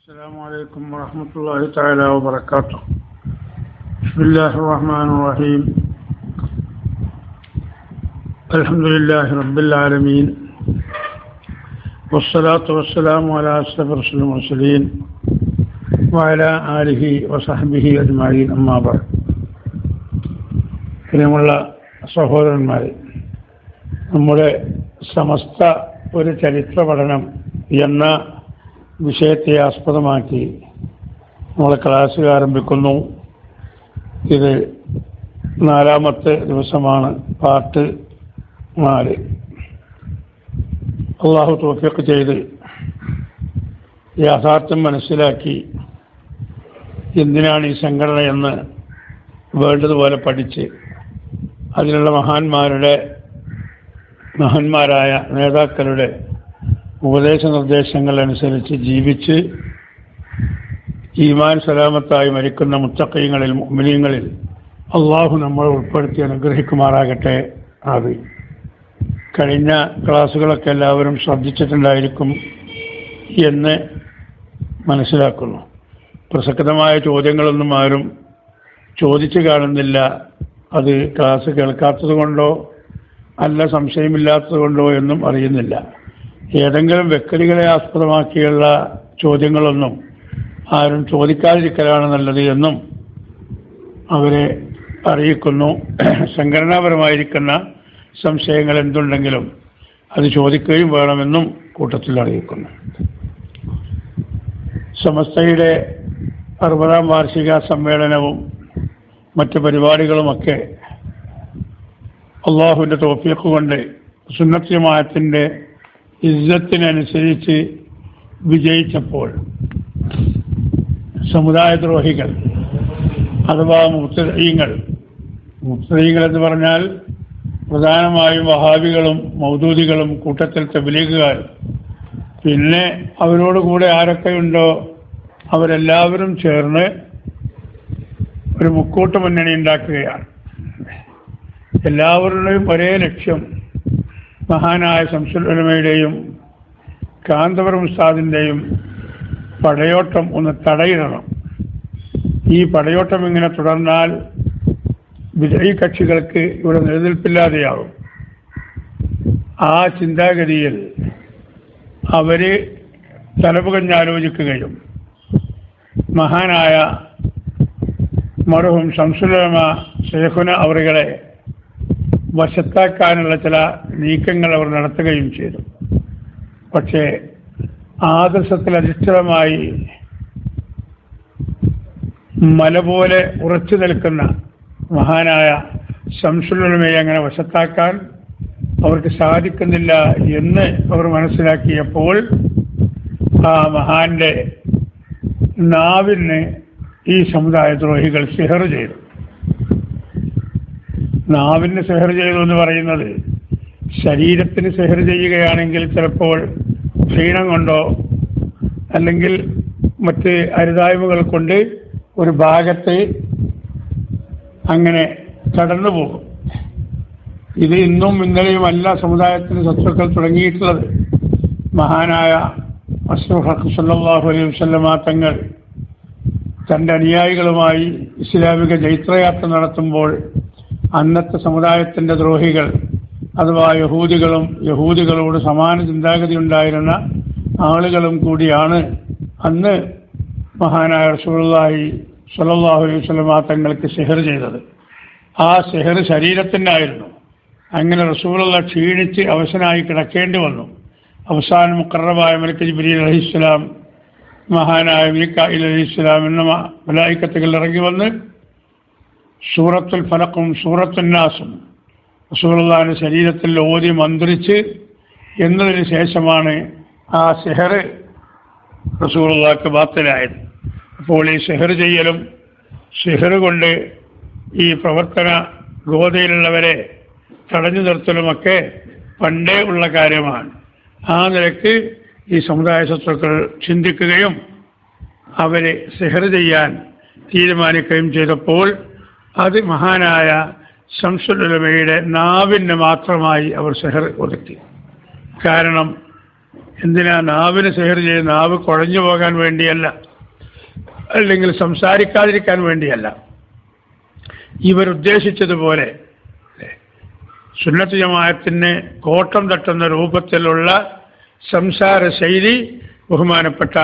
السلام عليكم ورحمة الله تعالى وبركاته. بسم الله الرحمن الرحيم. الحمد لله رب العالمين، والصلاة والسلام على أشرف رسل المرسلين وعلى آله وصحبه أجمعين. أما بعد. പ്രിയമുള്ള സഹോദരന്മാരെ, നമ്മുടെ സമസ്ത ഒരു ചരിത്ര പഠനം എന്ന വിഷയത്തെ ആസ്പദമാക്കി നമ്മളെ ക്ലാസ് ആരംഭിക്കുന്നു. ഇത് 4-ാമത്തെ ദിവസമാണ്, പാർട്ട് 4. അള്ളാഹു തൗഫീഖ് ചെയ്ത് യാഥാർത്ഥ്യം മനസ്സിലാക്കി എന്തിനാണ് ഈ സംഘടന എന്ന് വേണ്ടതുപോലെ പഠിച്ച് അതിലുള്ള മഹാന്മാരായ നേതാക്കളുടെ ഉപദേശ നിർദ്ദേശങ്ങൾ അനുസരിച്ച് ജീവിച്ച് ഈമാൻ സലാമത്തായി മരിക്കുന്ന മുത്തഖീങ്ങളിൽ മുഅ്മിനീങ്ങളിൽ അള്ളാഹു നമ്മളെ ഉൾപ്പെടുത്തി അനുഗ്രഹിക്കുമാറാകട്ടെ. ആമീൻ. കഴിഞ്ഞ ക്ലാസ്സുകളൊക്കെ എല്ലാവരും ശ്രദ്ധിച്ചിട്ടുണ്ടായിരിക്കും എന്ന് മനസ്സിലാക്കുന്നു. പ്രസക്തമായ ചോദ്യങ്ങളൊന്നും ആരും ചോദിച്ചു കാണുന്നില്ല. അത് ക്ലാസ് കേൾക്കാത്തത് കൊണ്ടോ അല്ല സംശയമില്ലാത്തത് കൊണ്ടോ എന്നും അറിയുന്നില്ല. ഏതെങ്കിലും വ്യക്തികളെ ആസ്പദമാക്കിയുള്ള ചോദ്യങ്ങളൊന്നും ആരും ചോദിക്കാതിരിക്കലാണ് നല്ലത് എന്നും അവരെ അറിയിക്കുന്നു. സംഘടനാപരമായിരിക്കുന്ന സംശയങ്ങൾ എന്തുണ്ടെങ്കിലും അത് ചോദിക്കുകയും വേണമെന്നും കൂട്ടത്തിൽ അറിയിക്കുന്നു. സമസ്തയുടെ 60-ാം വാർഷിക സമ്മേളനവും മറ്റ് പരിപാടികളുമൊക്കെ അള്ളാഹുവിൻ്റെ തൗഫീഖ് കൊണ്ട് സുന്നത്ത് ജമാഅത്തിൻ്റെ ഇസ്സത്തിനനുസരിച്ച് വിജയിച്ചപ്പോൾ സമുദായദ്രോഹികൾ അഥവാ മുബ്തദഈങ്ങൾ എന്ന് പറഞ്ഞാൽ പ്രധാനമായും വഹാബികളും മൗദൂദികളും കൂട്ടത്തിൽ തബ്ലീഗുകാരും പിന്നെ അവരോടുകൂടെ ആരൊക്കെയുണ്ടോ അവരെല്ലാവരും ചേർന്ന് ഒരു മുക്കൂട്ട് മുന്നണി ഉണ്ടാക്കുകയാണ്. എല്ലാവരുടെയും ഒരേ ലക്ഷ്യം മഹാനായ ശംസുൽ ഉലമയുടെയും കാന്തപുരം ഉസ്താദിൻ്റെയും പടയോട്ടം ഒന്ന് തടയിടണം. ഈ പടയോട്ടം ഇങ്ങനെ തുടർന്നാൽ വിജയി കക്ഷികൾക്ക് ഇവിടെ നിലനിൽപ്പില്ലാതെയാവും. ആ ചിന്താഗതിയിൽ അവര് തലപുകഞ്ഞാലോചിക്കുകയും മഹാനായ മർഹൂം ശംസുൽ ഉലമ ശൈഖുന അവറുകളെ വശത്താക്കാനുള്ള ചില നീക്കങ്ങൾ അവർ നടത്തുകയും ചെയ്തു. പക്ഷേ ആദർശത്തിൽ അധിഷ്ഠിതമായി മല പോലെ ഉറച്ചു നിൽക്കുന്ന മഹാനായ ശംസുൽ ഉലമയെ അങ്ങനെ വശത്താക്കാൻ അവർക്ക് സാധിക്കുന്നില്ല എന്ന് അവർ മനസ്സിലാക്കിയപ്പോൾ ആ മഹാന്റെ നാവിന് ഈ സമുദായദ്രോഹികൾ സിഹർ ചെയ്തു. നാവിന് സെഹർ ചെയ്തു എന്ന് പറയുന്നത് ശരീരത്തിന് സെഹർ ചെയ്യുകയാണെങ്കിൽ ചിലപ്പോൾ ക്ഷീണം കൊണ്ടോ അല്ലെങ്കിൽ മറ്റ് അരുതായ്മകൾ കൊണ്ട് ഒരു ഭാഗത്ത് അങ്ങനെ കടന്നു പോകും. ഇത് ഇന്നും ഇന്നലെയുമല്ല സമുദായത്തിന് ശത്രുക്കൾ തുടങ്ങിയിട്ടുള്ളത്. മഹാനായ അഷ്റഫുൽ സല്ലല്ലാഹു അലൈഹി വസല്ലമ തങ്ങൾ തൻ്റെ അനുയായികളുമായി ഇസ്ലാമിക ജൈത്രയാത്ര നടത്തുമ്പോൾ അന്നത്തെ സമുദായത്തിൻ്റെ ദ്രോഹികൾ അഥവാ യഹൂദികളോട് സമാന ചിന്താഗതി ഉണ്ടായിരുന്ന ആളുകളും കൂടിയാണ് അന്ന് മഹാനായ റസൂലുള്ളാഹി സ്വല്ലല്ലാഹു അലൈഹി വസല്ലം തങ്ങൾക്ക് സിഹർ ചെയ്തത്. ആ സിഹർ ശരീരത്തിനായിരുന്നു. അങ്ങനെ റസൂലുള്ള ക്ഷീണിച്ച് അവശനായി കിടക്കേണ്ടി വന്നു. അവസാനം മുഖറബായ മലക്ക് ജിബ്രീൽ അലൈഹിസ്സലാം മഹാനായ മീകായിൽ അലൈഹിസ്സലാം എന്ന മലായിക്കത്തുകൾ ഇറങ്ങി വന്ന് സൂറത്തുൽ ഫലഖും സൂറത്തുൻ നാസും റസൂലുള്ളാഹിന്റെ ശരീരത്തിൽ ഓതി മന്ത്രിച്ച് എന്നതിന് ശേഷമാണ് ആ സിഹർ റസൂലുള്ളാഹിക്ക് ബാത്തിലായത്. അപ്പോൾ ഈ സിഹർ ചെയ്യലും സിഹർ കൊണ്ട് ഈ പ്രവർത്തന ഗോതയിലുള്ളവരെ തടഞ്ഞു നിർത്തലുമൊക്കെ പണ്ടേ ഉള്ള കാര്യമാണ്. ആ നിലയ്ക്ക് ഈ സമുദായ ശത്രുക്കൾ ചിന്തിക്കുകയും അവരെ സിഹർ ചെയ്യാൻ തീരുമാനിക്കുകയും ചെയ്തപ്പോൾ അത് മഹാനായ ശംസുൽ ഉലമയുടെ നാവിന് മാത്രമായി അവർ സിഹർ ഒതുക്കി. കാരണം എന്തിനാ? നാവിന് സിഹർ ചെയ്ത് നാവ് കുഴഞ്ഞു പോകാൻ വേണ്ടിയല്ല, അല്ലെങ്കിൽ സംസാരിക്കാതിരിക്കാൻ വേണ്ടിയല്ല. ഇവരുദ്ദേശിച്ചതുപോലെ സുന്നത്ത് ജമാഅത്തിന് കോട്ടം തട്ടുന്ന രൂപത്തിലുള്ള സംസാര ശൈലി ബഹുമാനപ്പെട്ട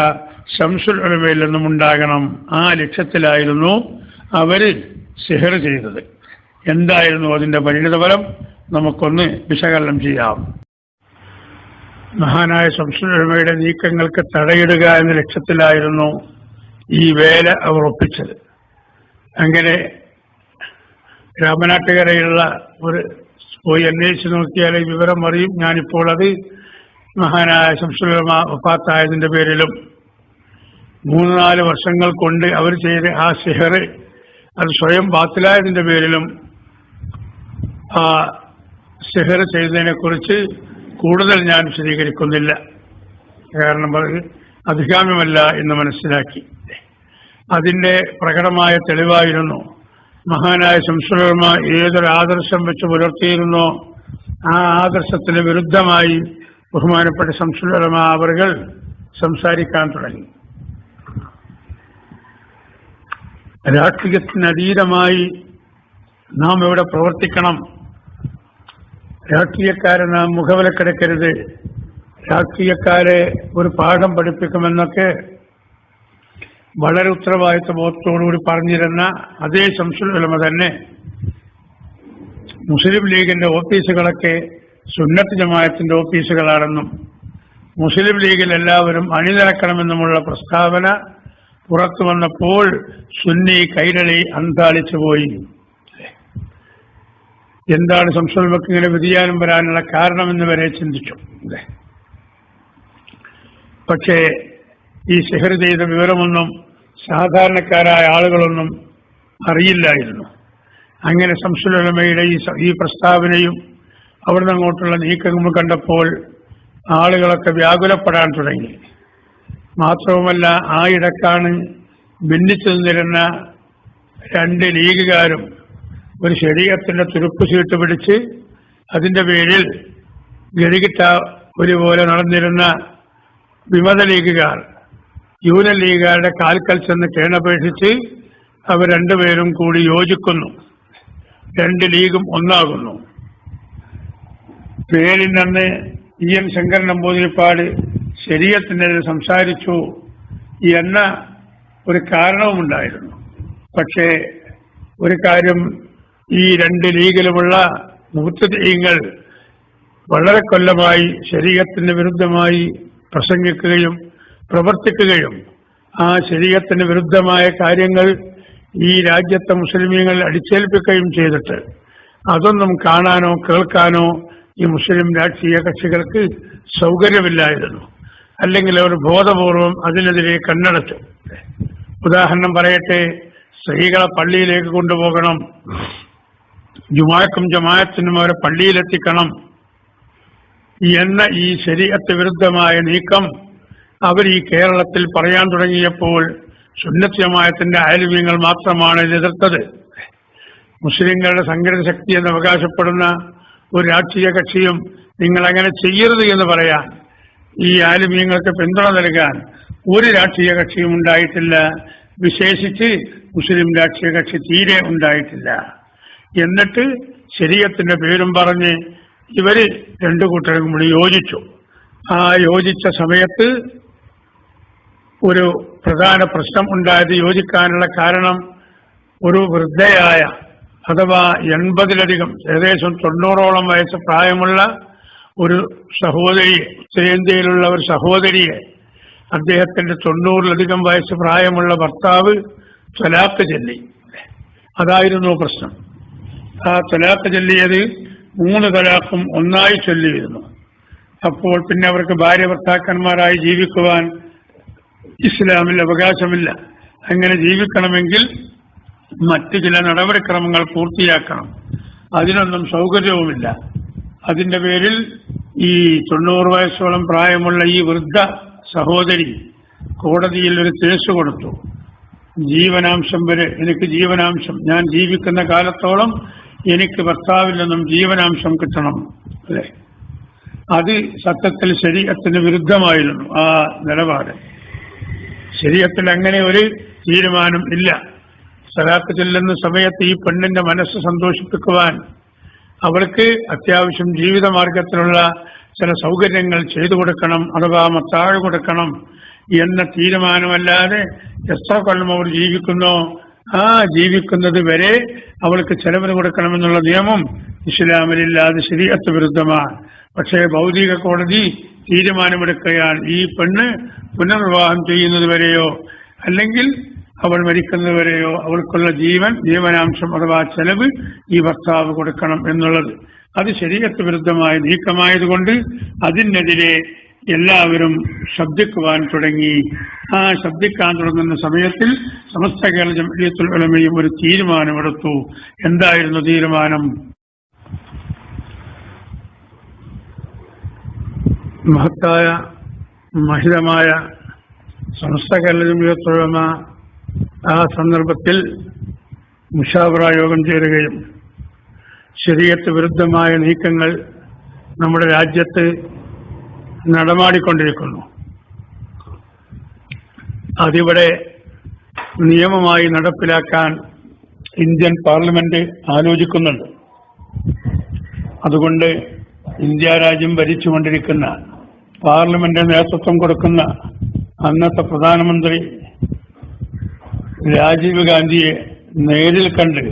ശംസുൽ ഉലമയിൽ നിന്നും ഉണ്ടാകണം. ആ ലക്ഷ്യത്തിലായിരുന്നു അവർ സിഹർ ചെയ്തത്. എന്തായിരുന്നു അതിൻ്റെ പരിണിതഫലം? നമുക്കൊന്ന് വിശകലനം ചെയ്യാം. മഹാനായ ശംസുൽ ഉലമയുടെ നീക്കങ്ങൾക്ക് തടയിടുക എന്ന ലക്ഷ്യത്തിലായിരുന്നു ഈ വേല അവർ ഒപ്പിച്ചത്. അങ്ങനെ രാമനാട്ടുകരയുള്ള പോയി അന്വേഷിച്ച് നോക്കിയാൽ വിവരം അറിയും. ഞാനിപ്പോൾ അത് മഹാനായ ശംസുൽ ഉലമ വഫാത്തായതിൻ്റെ പേരിലും 3-4 വർഷങ്ങൾ കൊണ്ട് അവർ ചെയ്ത ആ സിഹർ അത് സ്വയം ബാത്തിലായതിൻ്റെ പേരിലും ആ സിഹർ ചെയ്തതിനെ കുറിച്ച് കൂടുതൽ ഞാൻ വിശദീകരിക്കുന്നില്ല. കാരണം അത് അഭികാമ്യമല്ല എന്ന് മനസ്സിലാക്കി. അതിൻ്റെ പ്രകടമായ തെളിവായിരുന്നു മഹാനായ ശംസുൽ ഉലമ ഏതൊരു ആദർശം വെച്ച് പുലർത്തിയിരുന്നോ ആ ആദർശത്തിന് വിരുദ്ധമായി ബഹുമാനപ്പെട്ട ശംസുൽ ഉലമ അവர்கள் സംസാരിക്കാൻ തുടങ്ങി. രാഷ്ട്രീയത്തിനതീതമായി നാം ഇവിടെ പ്രവർത്തിക്കണം, രാഷ്ട്രീയക്കാരെ നാം മുഖവിലക്കെടുക്കരുത്, രാഷ്ട്രീയക്കാരെ ഒരു പാഠം പഠിപ്പിക്കുമെന്നൊക്കെ വളരെ ഉത്തരവാദിത്വ ബോധത്തോടുകൂടി പറഞ്ഞിരുന്ന അതേ ശംസുൽ ഉലമ തന്നെ മുസ്ലിം ലീഗിന്റെ ഓഫീസുകളൊക്കെ സുന്നത്ത് ജമാഅത്തിന്റെ ഓഫീസുകളാണെന്നും മുസ്ലിം ലീഗിൽ എല്ലാവരും അണിനിരക്കണമെന്നുമുള്ള പ്രസ്താവന പുറത്തു വന്നപ്പോൾ സുന്നി കൈരളി അന്താളിച്ചു പോയി. എന്താണ് ശംസുൽ ഉലമക്ക് ഇങ്ങനെ വ്യതിയാനം വരാനുള്ള കാരണമെന്ന് വരെ ചിന്തിച്ചു. പക്ഷേ ഈ സിഹർ ചെയ്ത വിവരമൊന്നും സാധാരണക്കാരായ ആളുകളൊന്നും അറിയില്ലായിരുന്നു. അങ്ങനെ ശംസുൽ ഉലമയുടെ ഈ പ്രസ്താവനയും അവിടുന്ന് അങ്ങോട്ടുള്ള നീക്കങ്ങൾ കണ്ടപ്പോൾ ആളുകളൊക്കെ വ്യാകുലപ്പെടാൻ തുടങ്ങി. മാത്രവുമല്ല, ആ ഇടക്കാണ് ഭിന്നിച്ചു നിന്നിരുന്ന 2 ലീഗുകാരും ഒരു ശരീഅത്തിന്റെ തുരുപ്പ് ചീട്ട് പിടിച്ച് അതിന്റെ പേരിൽ ഗതികിട്ട ഒരുപോലെ നടന്നിരുന്ന വിമത ലീഗുകാർ യൂണിയൻ ലീഗുകാരുടെ കാൽക്കൽ ചെന്ന് കേണപേക്ഷിച്ച് അവർ 2 പേരും കൂടി യോജിക്കുന്നു. 2 ലീഗും ഒന്നാകുന്നു. പേരിനന്ന് EN ശങ്കരൻ നമ്പൂതിരിപ്പാട് ശരീഅത്തിനെതിരെ സംസാരിച്ചു എന്ന ഒരു കാരണവുമുണ്ടായിരുന്നു. പക്ഷേ ഒരു കാര്യം, ഈ 2 ലീഗിലുമുള്ള മുബ്തദിഈങ്ങൾ വളരെ കൊല്ലമായി ശരീഅത്തിന് വിരുദ്ധമായി പ്രസംഗിക്കുകയും പ്രവർത്തിക്കുകയും ആ ശരീഅത്തിന് വിരുദ്ധമായ കാര്യങ്ങൾ ഈ രാജ്യത്തെ മുസ്ലിമീങ്ങൾ അടിച്ചേൽപ്പിക്കുകയും ചെയ്തിട്ട് അതൊന്നും കാണാനോ കേൾക്കാനോ ഈ മുസ്ലിം രാഷ്ട്രീയ കക്ഷികൾക്ക് സൗകര്യമില്ലായിരുന്നു. അല്ലെങ്കിൽ അവർ ബോധപൂർവം അതിനെതിരെ കണ്ണടച്ചു. ഉദാഹരണം പറയട്ടെ, സ്ത്രീകളെ പള്ളിയിലേക്ക് കൊണ്ടുപോകണം, ജുമാക്കും ജമാഅത്തിനും അവരെ പള്ളിയിലെത്തിക്കണം എന്ന ഈ ശരീഅത്ത് വിരുദ്ധമായ നീക്കം അവർ ഈ കേരളത്തിൽ പറയാൻ തുടങ്ങിയപ്പോൾ സുന്നത്ത് ജമാഅത്തിന്റെ ആലിമീങ്ങൾ മാത്രമാണ് ഇത് എതിർത്തത്. മുസ്ലിങ്ങളുടെ സംഘടിത ശക്തി എന്ന് അവകാശപ്പെടുന്ന ഒരു രാഷ്ട്രീയ കക്ഷിയും നിങ്ങൾ അങ്ങനെ ചെയ്യരുത് എന്ന് പറയാൻ, ഈ ആലിമീങ്ങൾക്ക് പിന്തുണ നൽകാൻ ഒരു രാഷ്ട്രീയ കക്ഷിയും ഉണ്ടായിട്ടില്ല. വിശേഷിച്ച് മുസ്ലിം രാഷ്ട്രീയ കക്ഷി തീരെ ഉണ്ടായിട്ടില്ല. എന്നിട്ട് ശരീഅത്തിന്റെ പേരും പറഞ്ഞ് ഇവര് 2 കൂട്ടരും കൂടി യോജിച്ചു. ആ യോജിച്ച സമയത്ത് ഒരു പ്രധാന പ്രശ്നം ഉണ്ടായത്. യോജിക്കാനുള്ള കാരണം, ഒരു വൃദ്ധയായ അഥവാ 80-ലധികം ഏകദേശം 90ഓളം വയസ്സ് പ്രായമുള്ള ഒരു സഹോദരിയെ, ഉത്തരേന്ത്യയിലുള്ള ഒരു സഹോദരിയെ അദ്ദേഹത്തിന്റെ 90-ലധികം വയസ്സ് പ്രായമുള്ള ഭർത്താവ് തലാഖ് ചൊല്ലി. അതായിരുന്നു പ്രശ്നം. ആ തലാഖ് ചൊല്ലിയത് 3 തലാഖും ഒന്നായി ചൊല്ലിയിരുന്നു. അപ്പോൾ പിന്നെ അവർക്ക് ഭാര്യ ഭർത്താക്കന്മാരായി ജീവിക്കുവാൻ ഇസ്ലാമിൽ അവകാശമില്ല. അങ്ങനെ ജീവിക്കണമെങ്കിൽ മറ്റു ചില നടപടിക്രമങ്ങൾ പൂർത്തിയാക്കണം. അതിനൊന്നും സൗകര്യവുമില്ല. അതിന്റെ പേരിൽ ഈ 90 വയസ്സോളം പ്രായമുള്ള ഈ വൃദ്ധ സഹോദരി കോടതിയിൽ ഒരു കേസ് കൊടുത്തു. ജീവനാംശം വരെ എനിക്ക് ജീവനാംശം, ഞാൻ ജീവിക്കുന്ന കാലത്തോളം എനിക്ക് ഭർത്താവിൽ നിന്നും ജീവനാംശം കിട്ടണം, അല്ലെ? അത് സത്യത്തിൽ ശരീഅത്തിന് വിരുദ്ധമായിരുന്നു. ആ നിലപാട് ശരീഅത്തിൽ അങ്ങനെ ഒരു തീരുമാനം ഇല്ല. സലാത്ത് ചെല്ലുന്ന സമയത്ത് ഈ പെണ്ണിന്റെ മനസ്സ് സന്തോഷിപ്പിക്കുവാൻ അവൾക്ക് അത്യാവശ്യം ജീവിതമാർഗത്തിലുള്ള ചില സൗകര്യങ്ങൾ ചെയ്തു കൊടുക്കണം, അഥവാ മത്താഴ് കൊടുക്കണം എന്ന തീരുമാനമല്ലാതെ എത്ര കൊല്ലം അവർ ജീവിക്കുന്നോ ആ ജീവിക്കുന്നത് വരെ അവൾക്ക് ചെലവിന് കൊടുക്കണമെന്നുള്ള നിയമം ഇസ്ലാമിലില്ല. അത് ശരീഅത്ത് വിരുദ്ധമാണ്. പക്ഷേ ഭൗതിക കോടതി തീരുമാനമെടുക്കുകയാണ്, ഈ പെണ്ണ് പുനർവിവാഹം ചെയ്യുന്നത് വരെയോ അല്ലെങ്കിൽ അവൾ മരിക്കുന്നതുവരെയോ അവൾക്കുള്ള ജീവനാംശം അഥവാ ചെലവ് ഈ ഭർത്താവ് കൊടുക്കണം എന്നുള്ളത്. അത് ശരീഅത്ത് വിരുദ്ധമായ നീക്കമായതുകൊണ്ട് അതിനെതിരെ എല്ലാവരും ശബ്ദിക്കുവാൻ തുടങ്ങി. ആ ശബ്ദിക്കാൻ തുടങ്ങുന്ന സമയത്തിൽ സമസ്ത കേരള ജംഇയ്യത്തുൽ ഉലമയും ഒരു തീരുമാനമെടുത്തു. എന്തായിരുന്നു തീരുമാനം? മഹത്തായ മഹിതമായ സമസ്ത കേരള ജംഇയ്യത്തുൽ ഉലമ ആ സന്ദർഭത്തിൽ മുശാവറ യോഗം ചേരുകയും ശരീഅത്ത് വിരുദ്ധമായ നീക്കങ്ങൾ നമ്മുടെ രാജ്യത്ത് നടമാടിക്കൊണ്ടിരിക്കുന്നു, അതിവിടെ നിയമമായി നടപ്പിലാക്കാൻ ഇന്ത്യൻ പാർലമെന്റ് ആലോചിക്കുന്നുണ്ട്. അതുകൊണ്ട് ഇന്ത്യ രാജ്യം ഭരിച്ചുകൊണ്ടിരിക്കുന്ന പാർലമെന്റ് നേതൃത്വം കൊടുക്കുന്ന അന്നത്തെ പ്രധാനമന്ത്രി രാജീവ് ഗാന്ധിയെ നേരിൽ കണ്ട്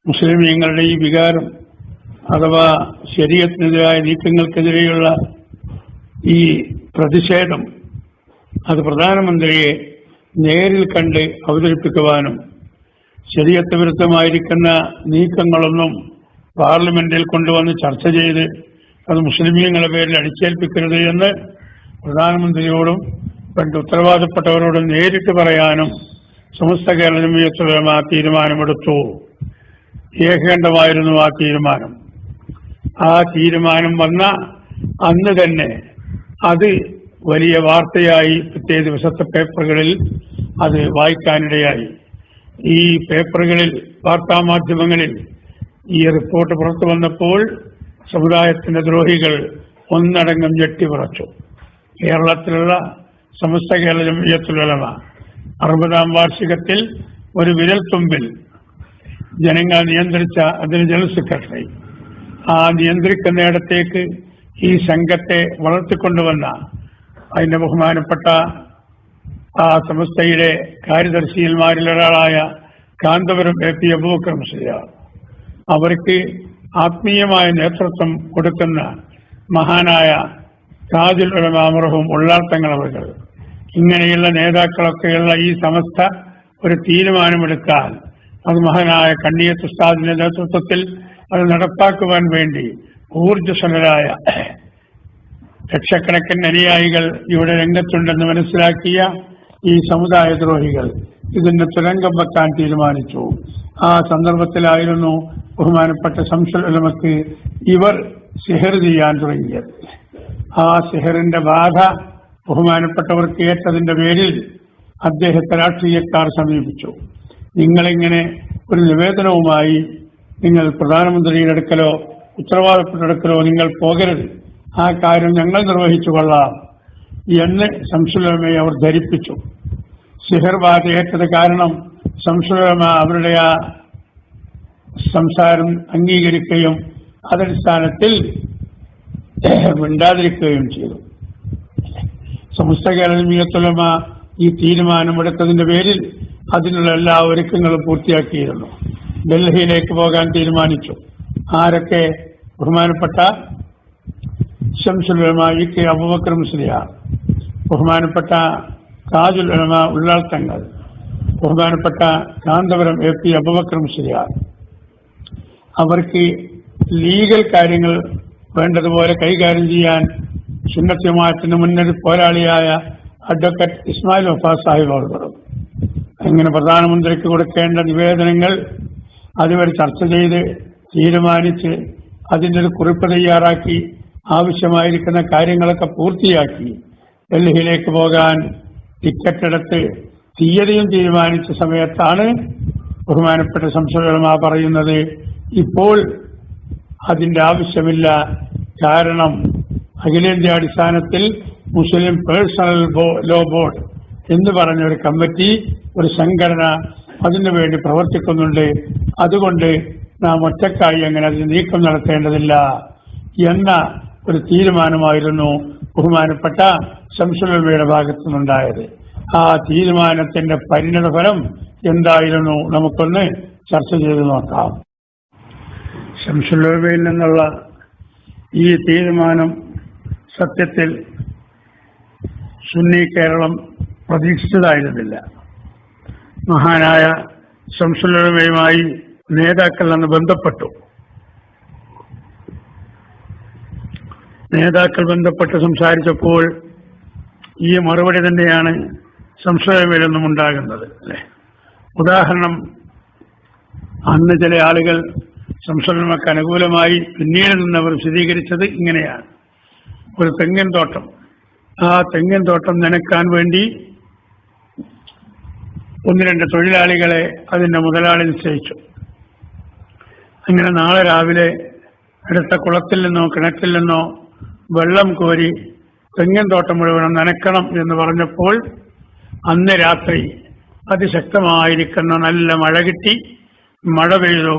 മുസ്ലിമീങ്ങളുടെ ഈ വികാരം അഥവാ ശരീഅത്തിനെതിരായ നീക്കങ്ങൾക്കെതിരെയുള്ള ഈ പ്രതിഷേധം അത് പ്രധാനമന്ത്രിയെ നേരിൽ കണ്ട് അവതരിപ്പിക്കുവാനും ശരീഅത്ത് വിരുദ്ധമായിരിക്കുന്ന നീക്കങ്ങളൊന്നും പാർലമെന്റിൽ കൊണ്ടുവന്ന് ചർച്ച ചെയ്ത് അത് മുസ്ലിമീങ്ങളുടെ പേരിൽ അടിച്ചേൽപ്പിക്കരുത് എന്ന് പ്രധാനമന്ത്രിയോടും പണ്ട് ഉത്തരവാദപ്പെട്ടവരോടും നേരിട്ട് പറയാനും സമസ്ത കേരള ജംഇയ്യത്തുൽ ഉലമ തീരുമാനമെടുത്തു. ഏകകണ്ഠമായിരുന്നു ആ തീരുമാനം. ആ തീരുമാനം വന്ന അന്ന് തന്നെ അത് വലിയ വാർത്തയായി പിറ്റേ ദിവസത്തെ പേപ്പറുകളിൽ അത് വായിക്കാനിടയായി. ഈ പേപ്പറുകളിൽ വാർത്താമാധ്യമങ്ങളിൽ ഈ റിപ്പോർട്ട് പുറത്തു വന്നപ്പോൾ സമുദായത്തിന്റെ ദ്രോഹികൾ ഒന്നടങ്കം ഞെട്ടിവിറച്ചു. കേരളത്തിലുള്ള സമസ്ത കേരള ജംഇയ്യത്തുൽ ഉലമ 60ാം വാർഷികത്തിൽ ഒരു വിരൽത്തുമ്പിൽ ജനങ്ങൾ നിയന്ത്രിച്ച അതിന് ജനറൽ സെക്രട്ടറി ആ നിയന്ത്രിക്കുന്നിടത്തേക്ക് ഈ സംഘത്തെ വളർത്തിക്കൊണ്ടുവന്ന അതിന്റെ ബഹുമാനപ്പെട്ട ആ സമസ്തയുടെ കാര്യദർശിയിൽമാരിൽ ഒരാളായ കാന്തപുരം എ പി അബൂബക്കർ മുസ്ലിയാർ, അവർക്ക് ആത്മീയമായ നേതൃത്വം കൊടുക്കുന്ന മഹാനായ താജുൽ ഉലമാ മർഹൂം ഉള്ളാർത്തങ്ങൾ അവർ, ഇങ്ങനെയുള്ള നേതാക്കളൊക്കെയുള്ള ഈ സമസ്ത ഒരു തീരുമാനമെടുത്താൽ അത് മഹാനായ കണ്ണിയത്ത് ഉസ്താദിന്റെ നേതൃത്വത്തിൽ അത് നടപ്പാക്കുവാൻ വേണ്ടി ഊർജ്ജസ്വലരായ ലക്ഷക്കണക്കിന് അനുയായികൾ ഇവിടെ രംഗത്തുണ്ടെന്ന് മനസ്സിലാക്കിയ ഈ സമുദായ ദ്രോഹികൾ ഇതിന് തുരങ്കം വെക്കാൻ തീരുമാനിച്ചു. ആ സന്ദർഭത്തിലായിരുന്നു ബഹുമാനപ്പെട്ട ശംസുൽ ഉലമക്ക് ഇവർ സിഹർ ചെയ്യാൻ തുടങ്ങിയത്. ആ സിഹറിന്റെ ബാധ ബഹുമാനപ്പെട്ടവർക്ക് ഏറ്റതിന്റെ പേരിൽ അദ്ദേഹത്തെ രാഷ്ട്രീയക്കാർ സമീപിച്ചു. നിങ്ങളിങ്ങനെ ഒരു നിവേദനവുമായി നിങ്ങൾ പ്രധാനമന്ത്രിയുടെ അടുക്കലോ ഉത്തരവാദപ്പെട്ട അടുക്കലോ നിങ്ങൾ പോകരുത്, ആ കാര്യം ഞങ്ങൾ നിർവഹിച്ചു കൊള്ളാം എന്ന് ശംസുൽ ഉലമയെ അവർ ധരിപ്പിച്ചു. സിഹർ ബാധ ഏറ്റത് കാരണം ശംസുൽ ഉലമ അവരുടെ ആ സംസാരം അംഗീകരിക്കുകയും അതടിസ്ഥാനത്തിൽ മിണ്ടാതിരിക്കുകയും ചെയ്തു. സമസ്ത കേരള ജംഇയ്യത്തുൽ ഉലമ ഈ തീരുമാനമെടുത്തതിന്റെ പേരിൽ അതിനുള്ള എല്ലാ ഒരുക്കങ്ങളും പൂർത്തിയാക്കിയിരുന്നു. ഡൽഹിയിലേക്ക് പോകാൻ തീരുമാനിച്ചു. ആരൊക്കെ? ബഹുമാനപ്പെട്ട ശംസുൽ ഉലമ ഇ കെ അബൂബക്കർ മുസ്ലിയാർ, ബഹുമാനപ്പെട്ട താജുൽ ഉലമ ഉള്ളാൾത്തങ്ങൾ, ബഹുമാനപ്പെട്ട കാന്തപുരം എ പി അബൂബക്കർ മുസ്ലിയാർ. അവർക്ക് ലീഗൽ കാര്യങ്ങൾ വേണ്ടതുപോലെ കൈകാര്യം ചെയ്യാൻ സുന്നത്ത് ജമാഅത്തിന്റെ മുന്നണി പോരാളിയായ അഡ്വക്കേറ്റ് ഇസ്മായിൽ വഫാ സാഹിബ് അവർ പറഞ്ഞു. അങ്ങനെ പ്രധാനമന്ത്രിക്ക് കൊടുക്കേണ്ട നിവേദനങ്ങൾ അതുവരെ ചർച്ച ചെയ്ത് തീരുമാനിച്ച് അതിൻ്റെ ഒരു കുറിപ്പ് തയ്യാറാക്കി ആവശ്യമായിരിക്കുന്ന കാര്യങ്ങളൊക്കെ പൂർത്തിയാക്കി ഡൽഹിയിലേക്ക് പോകാൻ ടിക്കറ്റ് എടുത്ത് തീയതിയും തീരുമാനിച്ച സമയത്താണ് ബഹുമാനപ്പെട്ട ശംസുൽ ഉലമ പറയുന്നത് ഇപ്പോൾ അതിന്റെ ആവശ്യമില്ല, കാരണം അഖിലേന്ത്യാ അടിസ്ഥാനത്തിൽ മുസ്ലിം പേഴ്സണൽ ലോ ബോർഡ് എന്ന് പറഞ്ഞ ഒരു കമ്മിറ്റി, ഒരു സംഘടന അതിനു വേണ്ടി പ്രവർത്തിക്കുന്നുണ്ട്. അതുകൊണ്ട് നാം ഒറ്റക്കായി അങ്ങനെ അതിന് നീക്കം നടത്തേണ്ടതില്ല എന്ന ഒരു തീരുമാനമായിരുന്നു ബഹുമാനപ്പെട്ട ശംസുൽ ഉലമയുടെ ഭാഗത്തു നിന്നുണ്ടായത്. ആ തീരുമാനത്തിന്റെ പരിണതഫലം എന്തായിരുന്നു നമുക്കൊന്ന് ചർച്ച ചെയ്ത് നോക്കാം. ശംസുൽ ഉലമയിൽ നിന്നുള്ള ഈ തീരുമാനം സത്യത്തിൽ സുന്നി കേരളം പ്രതീക്ഷിച്ചതായിരുന്നില്ല. മഹാനായ ശംസുൽ ഉലമയുമായി നേതാക്കൾ അന്ന് ബന്ധപ്പെട്ടു. നേതാക്കൾ ബന്ധപ്പെട്ട് സംസാരിച്ചപ്പോൾ ഈ മറുപടി തന്നെയാണ് ശംസുൽ ഉലമയിൽ നിന്നും ഉണ്ടാകുന്നത് അല്ലെ. ഉദാഹരണം, അന്ന് ചില ആളുകൾ ശംസുൽ ഉലമക്ക് അനുകൂലമായി പിന്നീട് നിന്നവർ വിശദീകരിച്ചത് ഇങ്ങനെയാണ്: ഒരു തെങ്ങിൻ തോട്ടം, ആ തെങ്ങിൻ തോട്ടം നനയ്ക്കാൻ വേണ്ടി 1-2 തൊഴിലാളികളെ അതിന്റെ മുതലാളി നിശ്ചയിച്ചു. അങ്ങനെ നാളെ രാവിലെ അടുത്ത കുളത്തിൽ നിന്നോ കിണറ്റിൽ നിന്നോ വെള്ളം കോരി തെങ്ങിൻ തോട്ടം മുഴുവനും നനയ്ക്കണം എന്ന് പറഞ്ഞപ്പോൾ അന്ന് രാത്രി അതിശക്തമായിരിക്കുന്ന നല്ല മഴ കിട്ടി. മഴ പെയ്തു,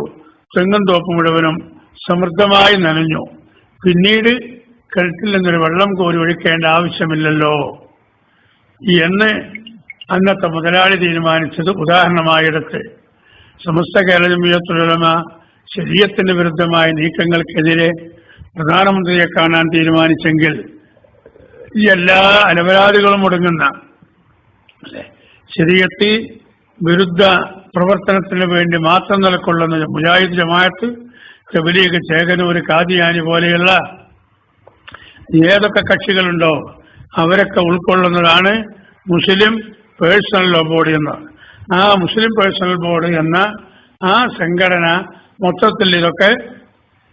തെങ്ങിൻ തോപ്പ് മുഴുവനും സമൃദ്ധമായി നനഞ്ഞു. പിന്നീട് കിണറ്റിൽ നിന്നൊരു വെള്ളം കോരി ഒഴിക്കേണ്ട ആവശ്യമില്ലല്ലോ എന്ന് അന്നത്തെ മുതലാളി തീരുമാനിച്ചത് ഉദാഹരണമായെടുത്ത് സമസ്ത കേരള ജംഇയ്യത്തുൽ ഉലമ ശരീഅത്തിന് വിരുദ്ധമായ നീക്കങ്ങൾക്കെതിരെ പ്രധാനമന്ത്രിയെ കാണാൻ തീരുമാനിച്ചെങ്കിൽ ഈ എല്ലാ അലവരാദികളും ഒടുങ്ങുന്ന ശരീഅത്ത് വിരുദ്ധ പ്രവർത്തനത്തിന് വേണ്ടി മാത്രം നിലകൊള്ളുന്ന മുജാഹിദ് ജമാഅത്ത്, തബ്ലീഗ്, ചേകനൂർ, ഖാദിയാനി പോലെയുള്ള ഏതൊക്കെ കക്ഷികളുണ്ടോ അവരൊക്കെ ഉൾക്കൊള്ളുന്നതാണ് മുസ്ലിം പേഴ്സണൽ ലോ ബോർഡ് എന്ന്. ആ മുസ്ലിം പേഴ്സണൽ ബോർഡ് എന്ന ആ സംഘടന മൊത്തത്തിൽ ഇതൊക്കെ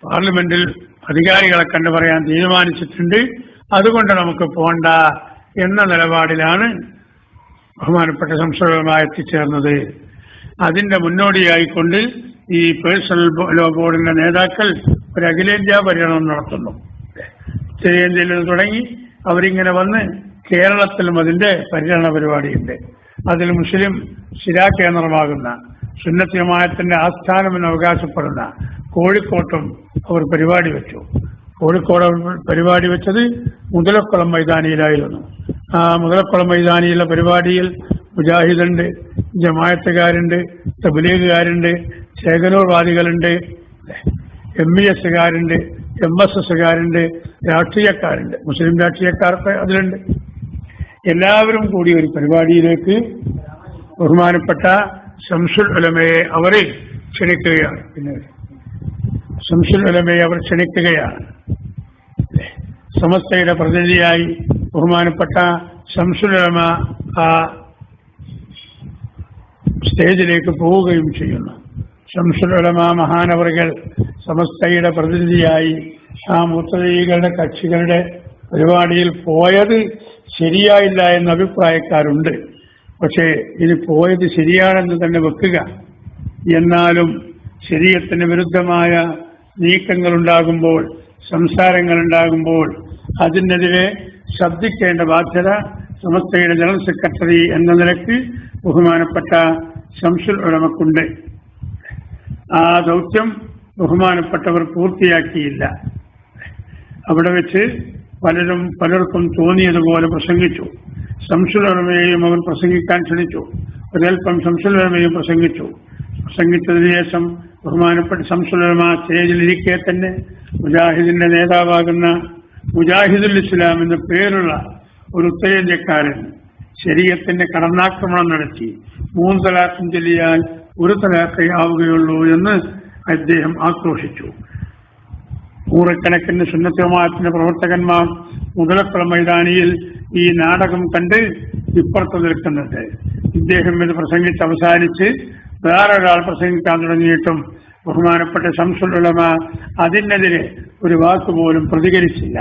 പാർലമെന്റിൽ അധികാരികളെ കണ്ടു പറയാൻ തീരുമാനിച്ചിട്ടുണ്ട്. അതുകൊണ്ട് നമുക്ക് പോണ്ട എന്ന നിലപാടിലാണ് ബഹുമാനപ്പെട്ട ശംസുൽ ഉലമ എത്തിച്ചേർന്നത്. അതിന്റെ മുന്നോടിയായിക്കൊണ്ട് ഈ പേഴ്സണൽ ലോ ബോർഡിന്റെ നേതാക്കൾ ഒരു അഖിലേന്ത്യാ പര്യടനം നടത്തുന്നു. ഉത്തരേന്ത്യയിൽ നിന്ന് തുടങ്ങി അവരിങ്ങനെ വന്ന് കേരളത്തിലും അതിന്റെ പര്യടന പരിപാടിയുണ്ട്. അതിൽ മുസ്ലിം ശിരാകേന്ദ്രമാകുന്ന സുന്നത്ത് ജമാഅത്തിന്റെ ആസ്ഥാനമെന്ന് അവകാശപ്പെടുന്ന കോഴിക്കോട്ടും അവർ പരിപാടി വെച്ചു. കോഴിക്കോട് പരിപാടി വെച്ചത് മുതലക്കുളം മൈതാനിയിലായിരുന്നു. ആ മുതലക്കുളം മൈതാനിയിലെ പരിപാടിയിൽ മുജാഹിദുണ്ട്, ജമാഅത്തുകാരുണ്ട്, തബ്ലീഗുകാരുണ്ട്, ചേകനൂർ വാദികളുണ്ട്, MESകാരുണ്ട്, MSSകാരുണ്ട്, രാഷ്ട്രീയക്കാരുണ്ട്, മുസ്ലിം രാഷ്ട്രീയക്കാർക്ക് അതിലുണ്ട്. എല്ലാവരും കൂടി ഒരു പരിപാടിയിലേക്ക് ബഹുമാനപ്പെട്ട ശംസുൽ ഉലമയെ അവർ ക്ഷണിക്കുകയാണ്. പിന്നെ ശംസുൽ ഉലമയെ അവർ ക്ഷണിക്കുകയാണ്. സമസ്തയുടെ പ്രതിനിധിയായി ബഹുമാനപ്പെട്ട ശംസുൽ ഉലമ ആ സ്റ്റേജിലേക്ക് പോവുകയും ചെയ്യുന്നു. ശംസുൽ ഉലമ മഹാനവറുകൾ സമസ്തയുടെ പ്രതിനിധിയായി ആ മുത്തദഈകളുടെ കക്ഷികളുടെ പരിപാടിയിൽ പോയത് ശരിയായില്ല എന്ന അഭിപ്രായക്കാരുണ്ട്. പക്ഷേ ഇനി പോയത് ശരിയാണെന്ന് തന്നെ വെക്കുക. എന്നാലും ശരീഅത്തിന് വിരുദ്ധമായ നീക്കങ്ങളുണ്ടാകുമ്പോൾ, സംസാരങ്ങളുണ്ടാകുമ്പോൾ അതിനെതിരെ ശബ്ദിക്കേണ്ട ബാധ്യത സമസ്തയുടെ ജനറൽ സെക്രട്ടറി എന്ന നിലയ്ക്ക് ബഹുമാനപ്പെട്ട ശംസുൽ ഉലമക്കുണ്ട്. ആ ദൗത്യം ബഹുമാനപ്പെട്ടവർ പൂർത്തിയാക്കിയില്ല. അവിടെ വെച്ച് പലർക്കും തോന്നിയതുപോലെ പ്രസംഗിച്ചു. ശംസുൽ ഉലമയെയും അവർ പ്രസംഗിക്കാൻ ക്ഷണിച്ചു. ഒരൽപ്പം ശംസുൽ ഉലമയും പ്രസംഗിച്ചതിനു ശേഷം ബഹുമാനപ്പെട്ട ശംസുൽ ഉലമ സ്റ്റേജിലിരിക്കെ തന്നെ മുജാഹിദിന്റെ നേതാവാകുന്ന മുജാഹിദുൽ ഇസ്ലാം എന്ന പേരുള്ള ഒരു ഉത്തരേന്ത്യക്കാരൻ ശരീഅത്തിന്റെ കടന്നാക്രമണം നടത്തി 3 തലാഖും ചൊല്ലിയാൽ 1 തലാഖേ ആവുകയുള്ളൂ എന്ന് അദ്ദേഹം ആക്രോശിച്ചു. നൂറുകണക്കിന് സുന്നത്ത് ജമാഅത്തിന്റെ പ്രവർത്തകന്മാർ മുതലക്കുളം മൈതാനിയിൽ ഈ നാടകം കണ്ട് ഇപ്പുറത്ത് നിൽക്കുന്നുണ്ട്. ഇദ്ദേഹം ഇത് പ്രസംഗിച്ച് അവസാനിച്ച് വേറൊരാൾ പ്രസംഗിക്കാൻ തുടങ്ങിയിട്ടും ബഹുമാനപ്പെട്ട ശംസുൽ ഉലമ അതിനെതിരെ ഒരു വാക്കുപോലും പ്രതികരിച്ചില്ല.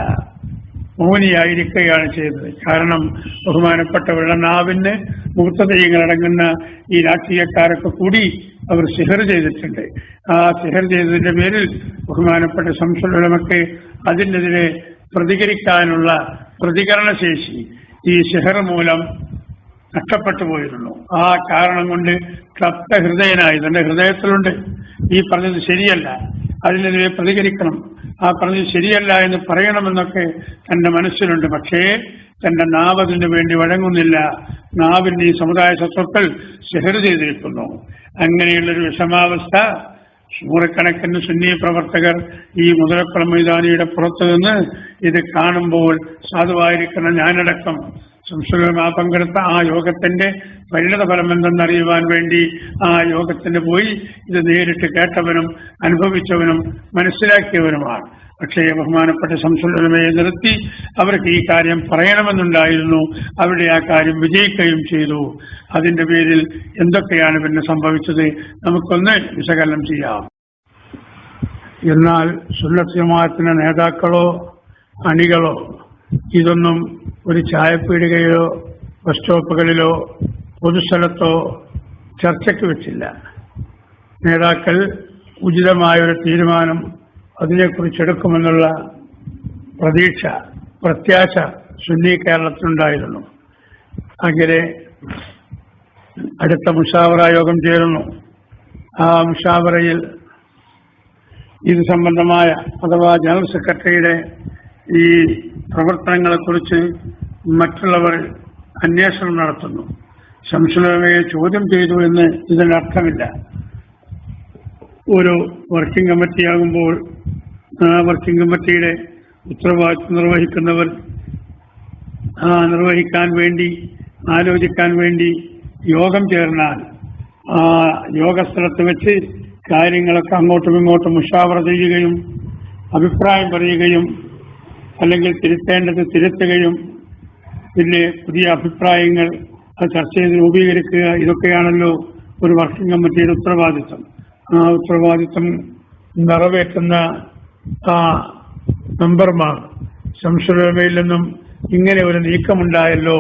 മൗനിയായിരിക്കുകയാണ് ചെയ്തത്. കാരണം ബഹുമാനപ്പെട്ടവരുടെ നാവിന് മുഖ്തദഈങ്ങളടങ്ങുന്ന ഈ രാഷ്ട്രീയക്കാരൊക്കെ കൂടി അവർ സിഹർ ചെയ്തിട്ടുണ്ട്. ആ സിഹർ ചെയ്തതിന്റെ പേരിൽ ബഹുമാനപ്പെട്ട ശംസുൽ ഉലമക്ക് അതിനെതിരെ പ്രതികരിക്കാനുള്ള പ്രതികരണശേഷി ഈ സിഹർ മൂലം നഷ്ടപ്പെട്ടു പോയിരുന്നു. ആ കാരണം കൊണ്ട് ക്ലപ്ത ഹൃദയനായി തന്റെ ഹൃദയത്തിലുണ്ട് ഈ പറഞ്ഞത് ശരിയല്ല, അതിനെതിരെ പ്രതികരിക്കണം, ആ പറഞ്ഞത് ശരിയല്ല എന്ന് പറയണമെന്നൊക്കെ തന്റെ മനസ്സിലുണ്ട്. പക്ഷേ തന്റെ നാവ് അതിന് വേണ്ടി വഴങ്ങുന്നില്ല. നാവിന്റെ ഈ സമുദായ ശത്രുക്കൾ സിഹർ ചെയ്തിരിക്കുന്നു. അങ്ങനെയുള്ളൊരു വിഷമാവസ്ഥ നൂറുകണക്കിന് സുന്നി പ്രവർത്തകർ ഈ മുതലക്കുളം മൈതാനിയുടെ പുറത്തു നിന്ന് ഇത് കാണുമ്പോൾ സാധുവായിരിക്കുന്ന ഞാനടക്കം സംസ്കൃതമായി പങ്കെടുത്ത ആ യോഗത്തിന്റെ പരിണത ഫലം എന്തെന്നറിയുവാൻ വേണ്ടി ആ യോഗത്തിന് പോയി ഇത് നേരിട്ട് കേട്ടവനും അനുഭവിച്ചവനും മനസ്സിലാക്കിയവനുമാണ്. പക്ഷേ ബഹുമാനപ്പെട്ട സംസ്കൃതമയെ നിർത്തി അവർക്ക് ഈ കാര്യം പറയണമെന്നുണ്ടായിരുന്നു. അവിടെ ആ കാര്യം വിജയിക്കുകയും ചെയ്തു. അതിന്റെ പേരിൽ എന്തൊക്കെയാണ് പിന്നെ സംഭവിച്ചത് നമുക്കൊന്ന് വിശകലനം ചെയ്യാം. എന്നാൽ സുന്നത്ത് ജമാഅത്തിന്റെ നേതാക്കളോ അണികളോ ഇതൊന്നും ഒരു ചായപ്പീടികയിലോ ബസ് സ്റ്റോപ്പുകളിലോ പൊതുസ്ഥലത്തോ ചർച്ചയ്ക്ക് വെച്ചില്ല. നേതാക്കൾ ഉചിതമായൊരു തീരുമാനം അതിനെക്കുറിച്ചെടുക്കുമെന്നുള്ള പ്രത്യാശ സുന്നി കേരളത്തിലുണ്ടായിരുന്നു. അങ്ങനെ അടുത്ത മുഷാവറ യോഗം ചേരുന്നു. ആ മുഷാവറയിൽ ഇത് സംബന്ധമായ അഥവാ ജനറൽ സെക്രട്ടറിയുടെ ഈ പ്രവർത്തനങ്ങളെക്കുറിച്ച് മറ്റുള്ളവർ അന്വേഷണം നടത്തുന്നു. ശംസുലമയെ ചോദ്യം ചെയ്തു എന്ന് ഇതിന്റെ അർത്ഥമില്ല. ഒരു വർക്കിംഗ് കമ്മിറ്റിയാകുമ്പോൾ ആ വർക്കിംഗ് കമ്മിറ്റിയുടെ ഉത്തരവാദിത്വം നിർവഹിക്കുന്നവർ നിർവഹിക്കാൻ വേണ്ടി ആലോചിക്കാൻ വേണ്ടി യോഗം ചേർന്നാൽ ആ യോഗസ്ഥലത്ത് വെച്ച് കാര്യങ്ങളൊക്കെ അങ്ങോട്ടും ഇങ്ങോട്ടും മുഷാവറ ചെയ്യുകയും അഭിപ്രായം പറയുകയും അല്ലെങ്കിൽ തിരുത്തേണ്ടത് തിരുത്തുകയും പിന്നെ പുതിയ അഭിപ്രായങ്ങൾ അത് ചർച്ച ചെയ്ത് രൂപീകരിക്കുക, ഇതൊക്കെയാണല്ലോ ഒരു വർക്കിംഗ് കമ്മിറ്റിയുടെ ഉത്തരവാദിത്വം. ആ ഉത്തരവാദിത്വം നിറവേറ്റുന്ന ആ മെമ്പർമാർ ശംസുലമയിൽ നിന്നും ഇങ്ങനെ ഒരു നീക്കമുണ്ടായല്ലോ,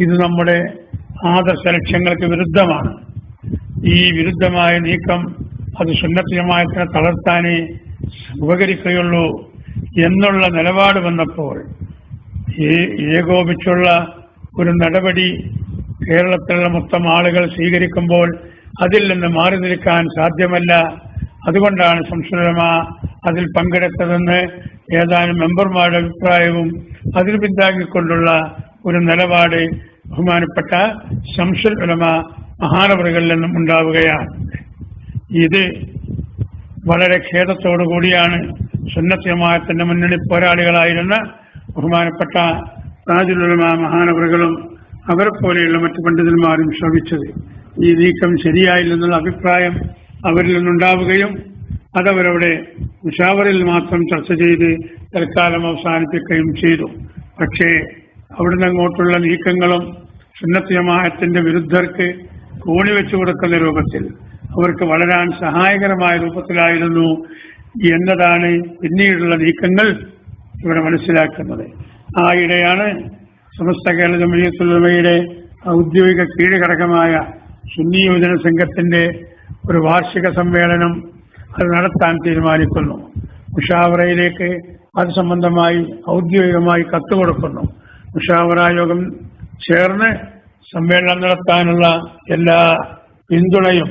ഇത് നമ്മുടെ ആദർശ ലക്ഷ്യങ്ങൾക്ക് വിരുദ്ധമാണ്. ഈ വിരുദ്ധമായ നീക്കം അത് സുന്നത്ത് ജമാഅത്തിനെ തളർത്താനേ ഉപകരിക്കുകയുള്ളൂ എന്നുള്ള നിലപാട് വന്നപ്പോൾ ഏകോപിച്ചുള്ള ഒരു നടപടി കേരളത്തിലുള്ള മൊത്തം ആളുകൾ സ്വീകരിക്കുമ്പോൾ അതിൽ നിന്ന് മാറി നിൽക്കാൻ സാധ്യമല്ല. അതുകൊണ്ടാണ് സംസ്കൃതമ അതിൽ പങ്കെടുത്തതെന്ന് ഏതാനും മെമ്പർമാരുടെ അഭിപ്രായവും അതിൽ പിന്താങ്ങിക്കൊണ്ടുള്ള ഒരു നിലപാട് ബഹുമാനപ്പെട്ട ശംസുൽ ഉലമ മഹാനവറുകളിൽ നിന്നും ഉണ്ടാവുകയാണ്. ഇത് വളരെ ഖേദത്തോടുകൂടിയാണ് സുന്നത്ത് ജമാഅത്തിന്റെ മുന്നണി പോരാളികളായിരുന്ന ബഹുമാനപ്പെട്ട താജുൽ ഉലമ മഹാനവറുകളും അവരെ പോലെയുള്ള മറ്റു പണ്ഡിതന്മാരും ശ്രമിച്ചത്. ഈ നീക്കം ശരിയായില്ലെന്നുള്ള അഭിപ്രായം അവരിൽ നിന്നുണ്ടാവുകയും അതവരവിടെ മുഷാവറിൽ മാത്രം ചർച്ച ചെയ്ത് തൽക്കാലം അവസാനിപ്പിക്കുകയും ചെയ്തു. പക്ഷേ അവിടുന്ന് അങ്ങോട്ടുള്ള നീക്കങ്ങളും സുന്നത്ത് ജമാഅത്തിന്റെ വിരുദ്ധർക്ക് കോണി വെച്ചു കൊടുക്കുന്ന രൂപത്തിൽ അവർക്ക് വളരാൻ സഹായകരമായ രൂപത്തിലായിരുന്നു എന്നതാണ് പിന്നീടുള്ള നീക്കങ്ങൾ ഇവിടെ മനസ്സിലാക്കുന്നത്. ആ ഇടെയാണ് സമസ്ത കേരള ജംഇയ്യത്തുൽ ഉലമയുടെ ഔദ്യോഗിക കീഴ്ഘടകമായ സുന്നി യുവജന സംഘത്തിന്റെ ഒരു വാർഷിക സമ്മേളനം അത് നടത്താൻ തീരുമാനിക്കുന്നു. മുഷാവറയിലേക്ക് അത് സംബന്ധമായി ഔദ്യോഗികമായി കത്ത് കൊടുക്കുന്നു. മുഷാവറ യോഗം ചേർന്ന് സമ്മേളനം നടത്താനുള്ള എല്ലാ പിന്തുണയും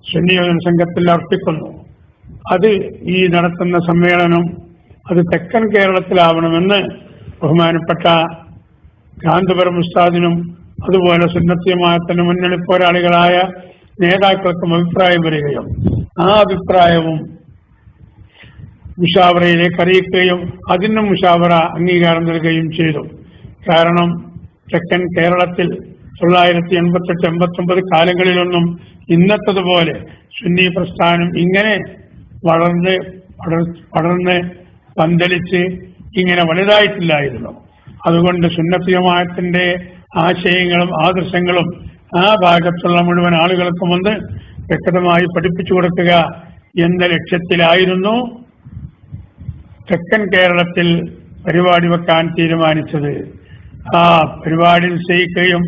സുന്നി യുവജന സംഘത്തിൽ അർപ്പിക്കുന്നു. അത് ഈ നടത്തുന്ന സമ്മേളനം അത് തെക്കൻ കേരളത്തിലാവണമെന്ന് ബഹുമാനപ്പെട്ട കാന്തപുരം ഉസ്താദിനും അതുപോലെ സുന്നത്ത് ജമാഅത്തിന്റെ മുന്നണി പോരാളികളായ നേതാക്കൾക്കും അഭിപ്രായം വരികയും ആ അഭിപ്രായവും മുഷാവറയിലേക്ക് അറിയിക്കുകയും അതിനും മുഷാവറ അംഗീകാരം നൽകുകയും ചെയ്തു. കാരണം തെക്കൻ കേരളത്തിൽ 1988-89 കാലങ്ങളിലൊന്നും ഇന്നത്തതുപോലെ സുന്നി പ്രസ്ഥാനം ഇങ്ങനെ വളർന്ന് പന്തലിച്ച് ഇങ്ങനെ വലുതായിട്ടില്ലായിരുന്നു. അതുകൊണ്ട് സുന്നത്ത് ജമാഅത്തിന്റെ ആശയങ്ങളും ആദർശങ്ങളും ആ ഭാഗത്തുള്ള മുഴുവൻ ആളുകൾക്കും ഒന്ന് വ്യക്തമായി പഠിപ്പിച്ചു കൊടുക്കുക എന്ന ലക്ഷ്യത്തിലായിരുന്നു തെക്കൻ കേരളത്തിൽ പരിപാടി വെക്കാൻ തീരുമാനിച്ചത്. ആ പരിപാടി നിശ്ചയിക്കുകയും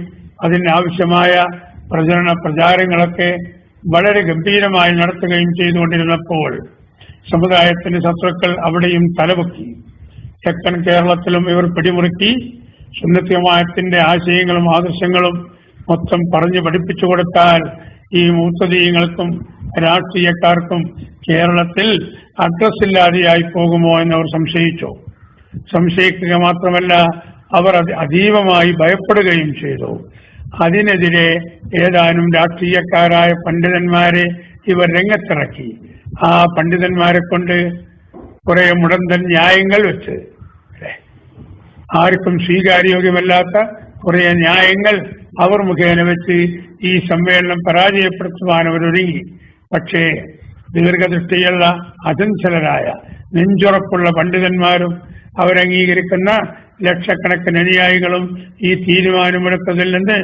അതിനാവശ്യമായ പ്രചാരങ്ങളൊക്കെ വളരെ ഗംഭീരമായി നടത്തുകയും ചെയ്തുകൊണ്ടിരുന്നപ്പോൾ സമുദായത്തിന്റെ ശത്രുക്കൾ അവിടെയും തലപൊക്കി. തെക്കൻ കേരളത്തിലും ഇവർ പിടിമുറുക്കി സുന്നത്ത് ജമാഅത്തിന്റെ ആശയങ്ങളും ആദർശങ്ങളും മൊത്തം പറഞ്ഞു പഠിപ്പിച്ചു കൊടുത്താൽ ഈ മുഅ്തദിഈങ്ങൾക്കും രാഷ്ട്രീയക്കാർക്കും കേരളത്തിൽ അഡ്രസ് ഇല്ലാതെയായി പോകുമോ എന്നവർ സംശയിച്ചു. സംശയിക്കുക മാത്രമല്ല, അവർ അതീവമായി ഭയപ്പെടുകയും ചെയ്തു. അതിനെതിരെ ഏതാനും രാഷ്ട്രീയക്കാരായ പണ്ഡിതന്മാരെ ഇവർ രംഗത്തിറക്കി. ആ പണ്ഡിതന്മാരെ കൊണ്ട് കുറെ മുടന്തൻ ന്യായങ്ങൾ വെച്ച്, ആർക്കും സ്വീകാര്യോഗ്യമല്ലാത്ത കുറെ ന്യായങ്ങൾ അവർ മുഖേന വെച്ച് ഈ സമ്മേളനം പരാജയപ്പെടുത്തുവാൻ അവരൊരുങ്ങി. പക്ഷേ ദീർഘദൃഷ്ടിയുള്ള അചഞ്ചലരായ നെഞ്ചുറപ്പുള്ള പണ്ഡിതന്മാരും അവരംഗീകരിക്കുന്ന ലക്ഷക്കണക്കിന് അനുയായികളും ഈ തീരുമാനമെടുത്തതിൽ നിന്ന്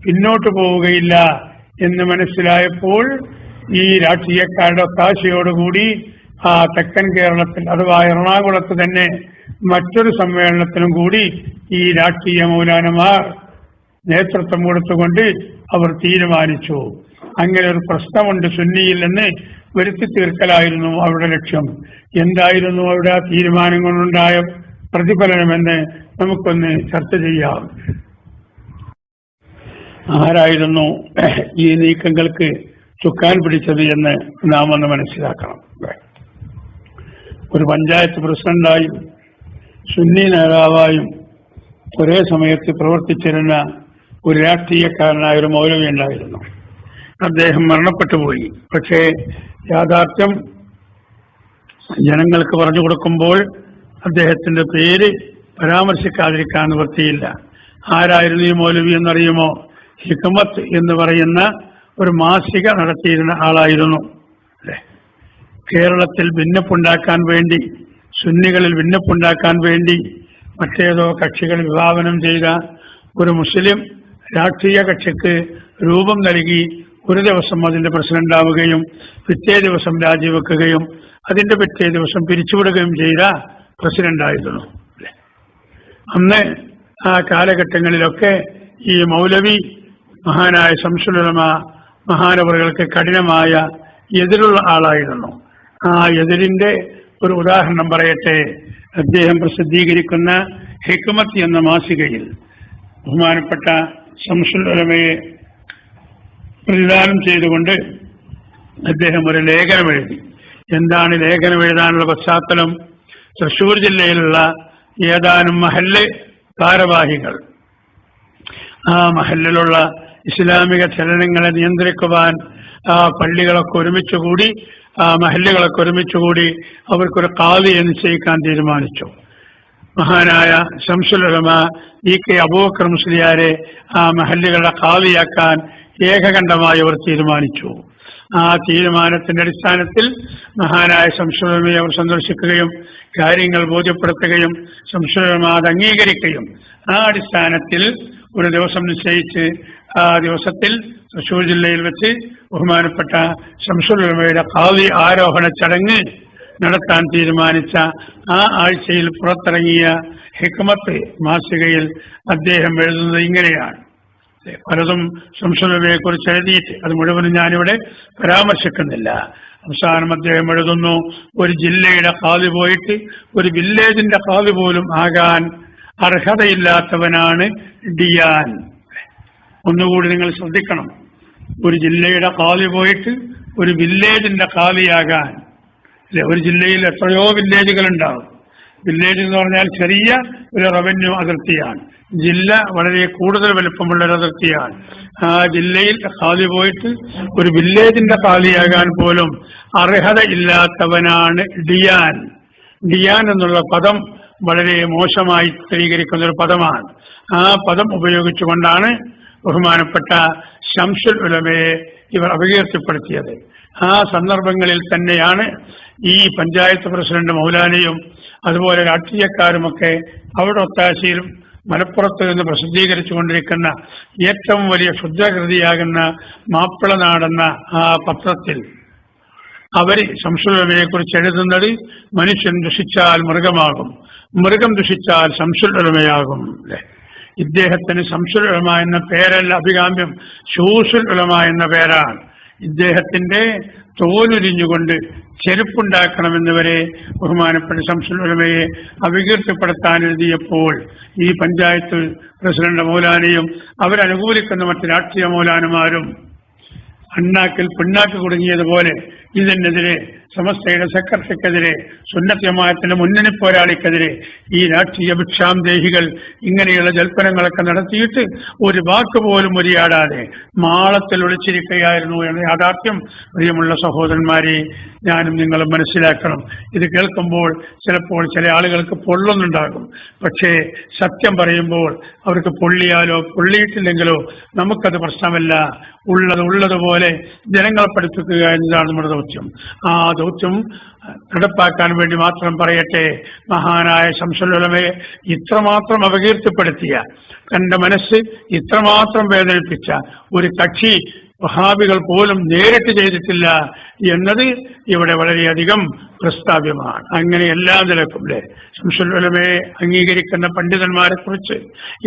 പിന്നോട്ടു പോവുകയില്ല എന്ന് മനസ്സിലായപ്പോൾ ഈ രാഷ്ട്രീയക്കാരുടെ ഒത്താശയോടുകൂടി ആ തെക്കൻ കേരളത്തിൽ അഥവാ എറണാകുളത്ത് തന്നെ മറ്റൊരു സമ്മേളനത്തിനും കൂടി ഈ രാഷ്ട്രീയ മൗലാനമാർ നേതൃത്വം കൊടുത്തുകൊണ്ട് അവർ തീരുമാനിച്ചു. അങ്ങനെ ഒരു പ്രശ്നമുണ്ട് സുന്നിയിൽ നിന്ന് വരുത്തി തീർക്കലായിരുന്നു അവരുടെ ലക്ഷ്യം. എന്തായിരുന്നു അവരുടെ ആ തീരുമാനം കൊണ്ടുണ്ടായ പ്രതിഫലനമെന്ന് നമുക്കൊന്ന് ചർച്ച ചെയ്യാം. ആരായിരുന്നു ഈ നീക്കങ്ങൾക്ക് ചുക്കാൻ പിടിച്ചത് എന്ന് നാം ഒന്ന് മനസ്സിലാക്കണം. ഒരു പഞ്ചായത്ത് പ്രസിഡന്റായും സുന്നി നേതാവായും ഒരേ സമയത്ത് പ്രവർത്തിച്ചിരുന്ന ഒരു രാഷ്ട്രീയക്കാരനായ ഒരു മൗലവി ഉണ്ടായിരുന്നു. അദ്ദേഹം മരണപ്പെട്ടു പോയി. പക്ഷേ യാഥാർത്ഥ്യം ജനങ്ങൾക്ക് പറഞ്ഞു കൊടുക്കുമ്പോൾ അദ്ദേഹത്തിന്റെ പേര് പരാമർശിക്കാതിരിക്കാൻ നിവൃത്തിയില്ല. ആരായിരുന്നു ഈ മൗലവി എന്നറിയുമോ? ഹിക്മത്ത് എന്ന് പറയുന്ന ഒരു മാസിക നടത്തിയിരുന്ന ആളായിരുന്നു. കേരളത്തിൽ ഭിന്നപ്പുണ്ടാക്കാൻ വേണ്ടി, സുന്നികളിൽ ഭിന്നപ്പുണ്ടാക്കാൻ വേണ്ടി മറ്റേതോ കക്ഷികൾ വിഭാവനം ചെയ്ത ഒരു മുസ്ലിം രാഷ്ട്രീയ കക്ഷിക്ക് രൂപം നൽകി ഒരു ദിവസം അതിന്റെ പ്രസിഡന്റാവുകയും പിറ്റേ ദിവസം രാജിവെക്കുകയും അതിന്റെ പിറ്റേ ദിവസം പിരിച്ചുവിടുകയും ചെയ്ത പ്രസിഡന്റായിരുന്നു. അന്ന് ആ കാലഘട്ടങ്ങളിലൊക്കെ ഈ മൗലവി മഹാനായ ശംസുൽ ഉലമ മഹാനവറുകൾക്ക് കഠിനമായ എതിരുള്ള ആളായിരുന്നു. ആ എതിരിന്റെ ഒരു ഉദാഹരണം പറയട്ടെ. അദ്ദേഹം പ്രസിദ്ധീകരിക്കുന്ന ഹിക്മത്ത് എന്ന മാസികയിൽ ബഹുമാനപ്പെട്ട ശംസുൽ ഉലമയെ പ്രതിദാനം ചെയ്തുകൊണ്ട് അദ്ദേഹം ഒരു ലേഖനം എഴുതി. എന്താണ് ലേഖനം എഴുതാനുള്ള പശ്ചാത്തലം? തൃശ്ശൂർ ജില്ലയിലുള്ള ഏതാനും മഹല്ല് ഭാരവാഹികൾ ആ മഹല്ലിലുള്ള ഇസ്ലാമിക ചലനങ്ങളെ നിയന്ത്രിക്കുവാൻ ആ പള്ളികളൊക്കെ ഒരുമിച്ചുകൂടി, ആ മഹല്ലുകളൊക്കെ ഒരുമിച്ചുകൂടി അവർക്കൊരു ഖാദിയെ നിശ്ചയിക്കാൻ തീരുമാനിച്ചു. മഹാനായ ശംസുൽ ഉലമ ഇ.കെ. അബൂബക്കർ മുസ്ലിയാരെ ആ മഹല്ലുകളുടെ ഖാദിയാക്കാൻ ഏകകണ്ഠമായി അവർ തീരുമാനിച്ചു. ആ തീരുമാനത്തിന്റെ അടിസ്ഥാനത്തിൽ മഹാനായ ശംസുൽ ഉലമയെ അവർ സന്ദർശിക്കുകയും കാര്യങ്ങൾ ബോധ്യപ്പെടുത്തുകയും ശംസുൽ ഉലമ അത് അംഗീകരിക്കുകയും ആ അടിസ്ഥാനത്തിൽ ഒരു ദിവസം നിശ്ചയിച്ച് ആ ദിവസത്തിൽ തൃശ്ശൂർ ജില്ലയിൽ വെച്ച് ബഹുമാനപ്പെട്ട ശംസുൽ ഉലമയുടെ ഖാദി ആരോഹണ ചടങ്ങ് നടത്താൻ തീരുമാനിച്ച ആ ആഴ്ചയിൽ പുറത്തിറങ്ങിയ ഹിക്മത്ത് മാസികയിൽ അദ്ദേഹം എഴുതുന്നത് ഇങ്ങനെയാണ്. പലതും ശംസുൽ ഉലമയെ കുറിച്ച് എഴുതിയിട്ട് അത് മുഴുവനും ഞാനിവിടെ പരാമർശിക്കുന്നില്ല. അവസാനം അദ്ദേഹം എഴുതുന്നു, ഒരു ജില്ലയുടെ ഖാദി പോയിട്ട് ഒരു വില്ലേജിന്റെ ഖാദി പോലും ആകാൻ അർഹതയില്ലാത്തവനാണ് ഡിയാൻ. ഒന്നുകൂടി നിങ്ങൾ ശ്രദ്ധിക്കണം. ഒരു ജില്ലയുടെ ഖാദി പോയിട്ട് ഒരു വില്ലേജിന്റെ ഖാദിയാകാൻ, അല്ലെ? ഒരു ജില്ലയിൽ എത്രയോ വില്ലേജുകൾ ഉണ്ടാവും. വില്ലേജ് എന്ന് പറഞ്ഞാൽ ചെറിയ ഒരു റവന്യൂ അതിർത്തിയാണ്. ജില്ല വളരെ കൂടുതൽ വലുപ്പമുള്ള ഒരു അതിർത്തിയാണ്. ആ ജില്ലയിൽ ഖാദി പോയിട്ട് ഒരു വില്ലേജിന്റെ ഖാദിയാകാൻ പോലും അർഹത ഇല്ലാത്തവനാണ് ഡിയാൻ. ഡിയാൻ എന്നുള്ള പദം വളരെ മോശമായി ചിത്രീകരിക്കുന്ന ഒരു പദമാണ്. ആ പദം ഉപയോഗിച്ചുകൊണ്ടാണ് ബഹുമാനപ്പെട്ട ശംസുൽ ഉലമയെ ഇവർ അപകീർത്തിപ്പെടുത്തിയത്. ആ സന്ദർഭങ്ങളിൽ തന്നെയാണ് ഈ പഞ്ചായത്ത് പ്രസിഡന്റ് മൗലാനയും അതുപോലെ രാഷ്ട്രീയക്കാരുമൊക്കെ അവിടെ ഒത്താശയിലും മലപ്പുറത്ത് നിന്ന് പ്രസിദ്ധീകരിച്ചു കൊണ്ടിരിക്കുന്ന ഏറ്റവും വലിയ ശുദ്ധകൃതിയാകുന്ന മാപ്പിളനാടെന്ന ആ പത്രത്തിൽ അവർ ശംസുൽ ഉലമയെ കുറിച്ച് എഴുതുന്നത്, മനുഷ്യൻ ദുഷിച്ചാൽ മൃഗമാകും, മൃഗം ദുഷിച്ചാൽ ശംസുൽ ഉലമയാകും. അല്ലെ? ഇദ്ദേഹത്തിന് ശംസുൽ ഉലമ എന്ന പേരല്ല അഭികാമ്യം, ശൂസുൽ ഉലമ എന്ന പേരാണ്. ഇദ്ദേഹത്തിന്റെ തോലുരിഞ്ഞുകൊണ്ട് ചെരുപ്പുണ്ടാക്കണമെന്നുവരെ ബഹുമാനപ്പെട്ട ശംസുൽ ഉലമയെ അപകീർത്തിപ്പെടുത്താൻ എഴുതിയപ്പോൾ ഈ പഞ്ചായത്ത് പ്രസിഡന്റ് മൗലാനയും അവരനുകൂലിക്കുന്ന മറ്റ് രാഷ്ട്രീയ മൗലാനമാരും അണ്ണാക്കിൽ പിണ്ണാക്ക് കുടുങ്ങിയതുപോലെ ഇതിനെതിരെ സമസ്തയുടെ സെക്രട്ടറിക്കെതിരെ സുന്നത്ത് ജമാഅത്തിന്റെ മുന്നണി പോരാളിക്കെതിരെ ഈ രാഷ്ട്രീയ ഭിക്ഷാന്തേഹികൾ ഇങ്ങനെയുള്ള ജൽപ്പനങ്ങളൊക്കെ നടത്തിയിട്ട് ഒരു വാക്ക് പോലും ഉരിയാടാതെ മാളത്തിൽ ഒളിച്ചിരിക്കുകയായിരുന്നു എന്ന യാഥാർത്ഥ്യം പ്രിയമുള്ള സഹോദരന്മാരെ ഞാനും നിങ്ങളും മനസ്സിലാക്കണം. ഇത് കേൾക്കുമ്പോൾ ചിലപ്പോൾ ചില ആളുകൾക്ക് പൊള്ളുന്നുണ്ടാകും. പക്ഷേ സത്യം പറയുമ്പോൾ അവർക്ക് പൊള്ളിയാലോ പൊള്ളിയിട്ടില്ലെങ്കിലോ നമുക്കത് പ്രശ്നമല്ല. ഉള്ളതുപോലെ ജനങ്ങളെ പഠിപ്പിക്കുക എന്നതാണ് നമ്മുടെ ദൗത്യം. ആ ദൗത്യം നടപ്പാക്കാൻ വേണ്ടി മാത്രം പറയട്ടെ, മഹാനായ ശംസുൽ ഉലമയെ ഇത്രമാത്രം അപകീർത്തിപ്പെടുത്തിയ, തന്റെ മനസ്സ് ഇത്രമാത്രം വേദനിപ്പിച്ച ഒരു കക്ഷി വഹാബികൾ പോലും നേരിട്ട് ചെയ്തിട്ടില്ല എന്നത് ഇവിടെ വളരെയധികം പ്രസ്താവ്യമാണ്. അങ്ങനെ എല്ലാ നിലക്കും ശംസുൽ ഉലമയെ അംഗീകരിക്കുന്ന പണ്ഡിതന്മാരെ കുറിച്ച്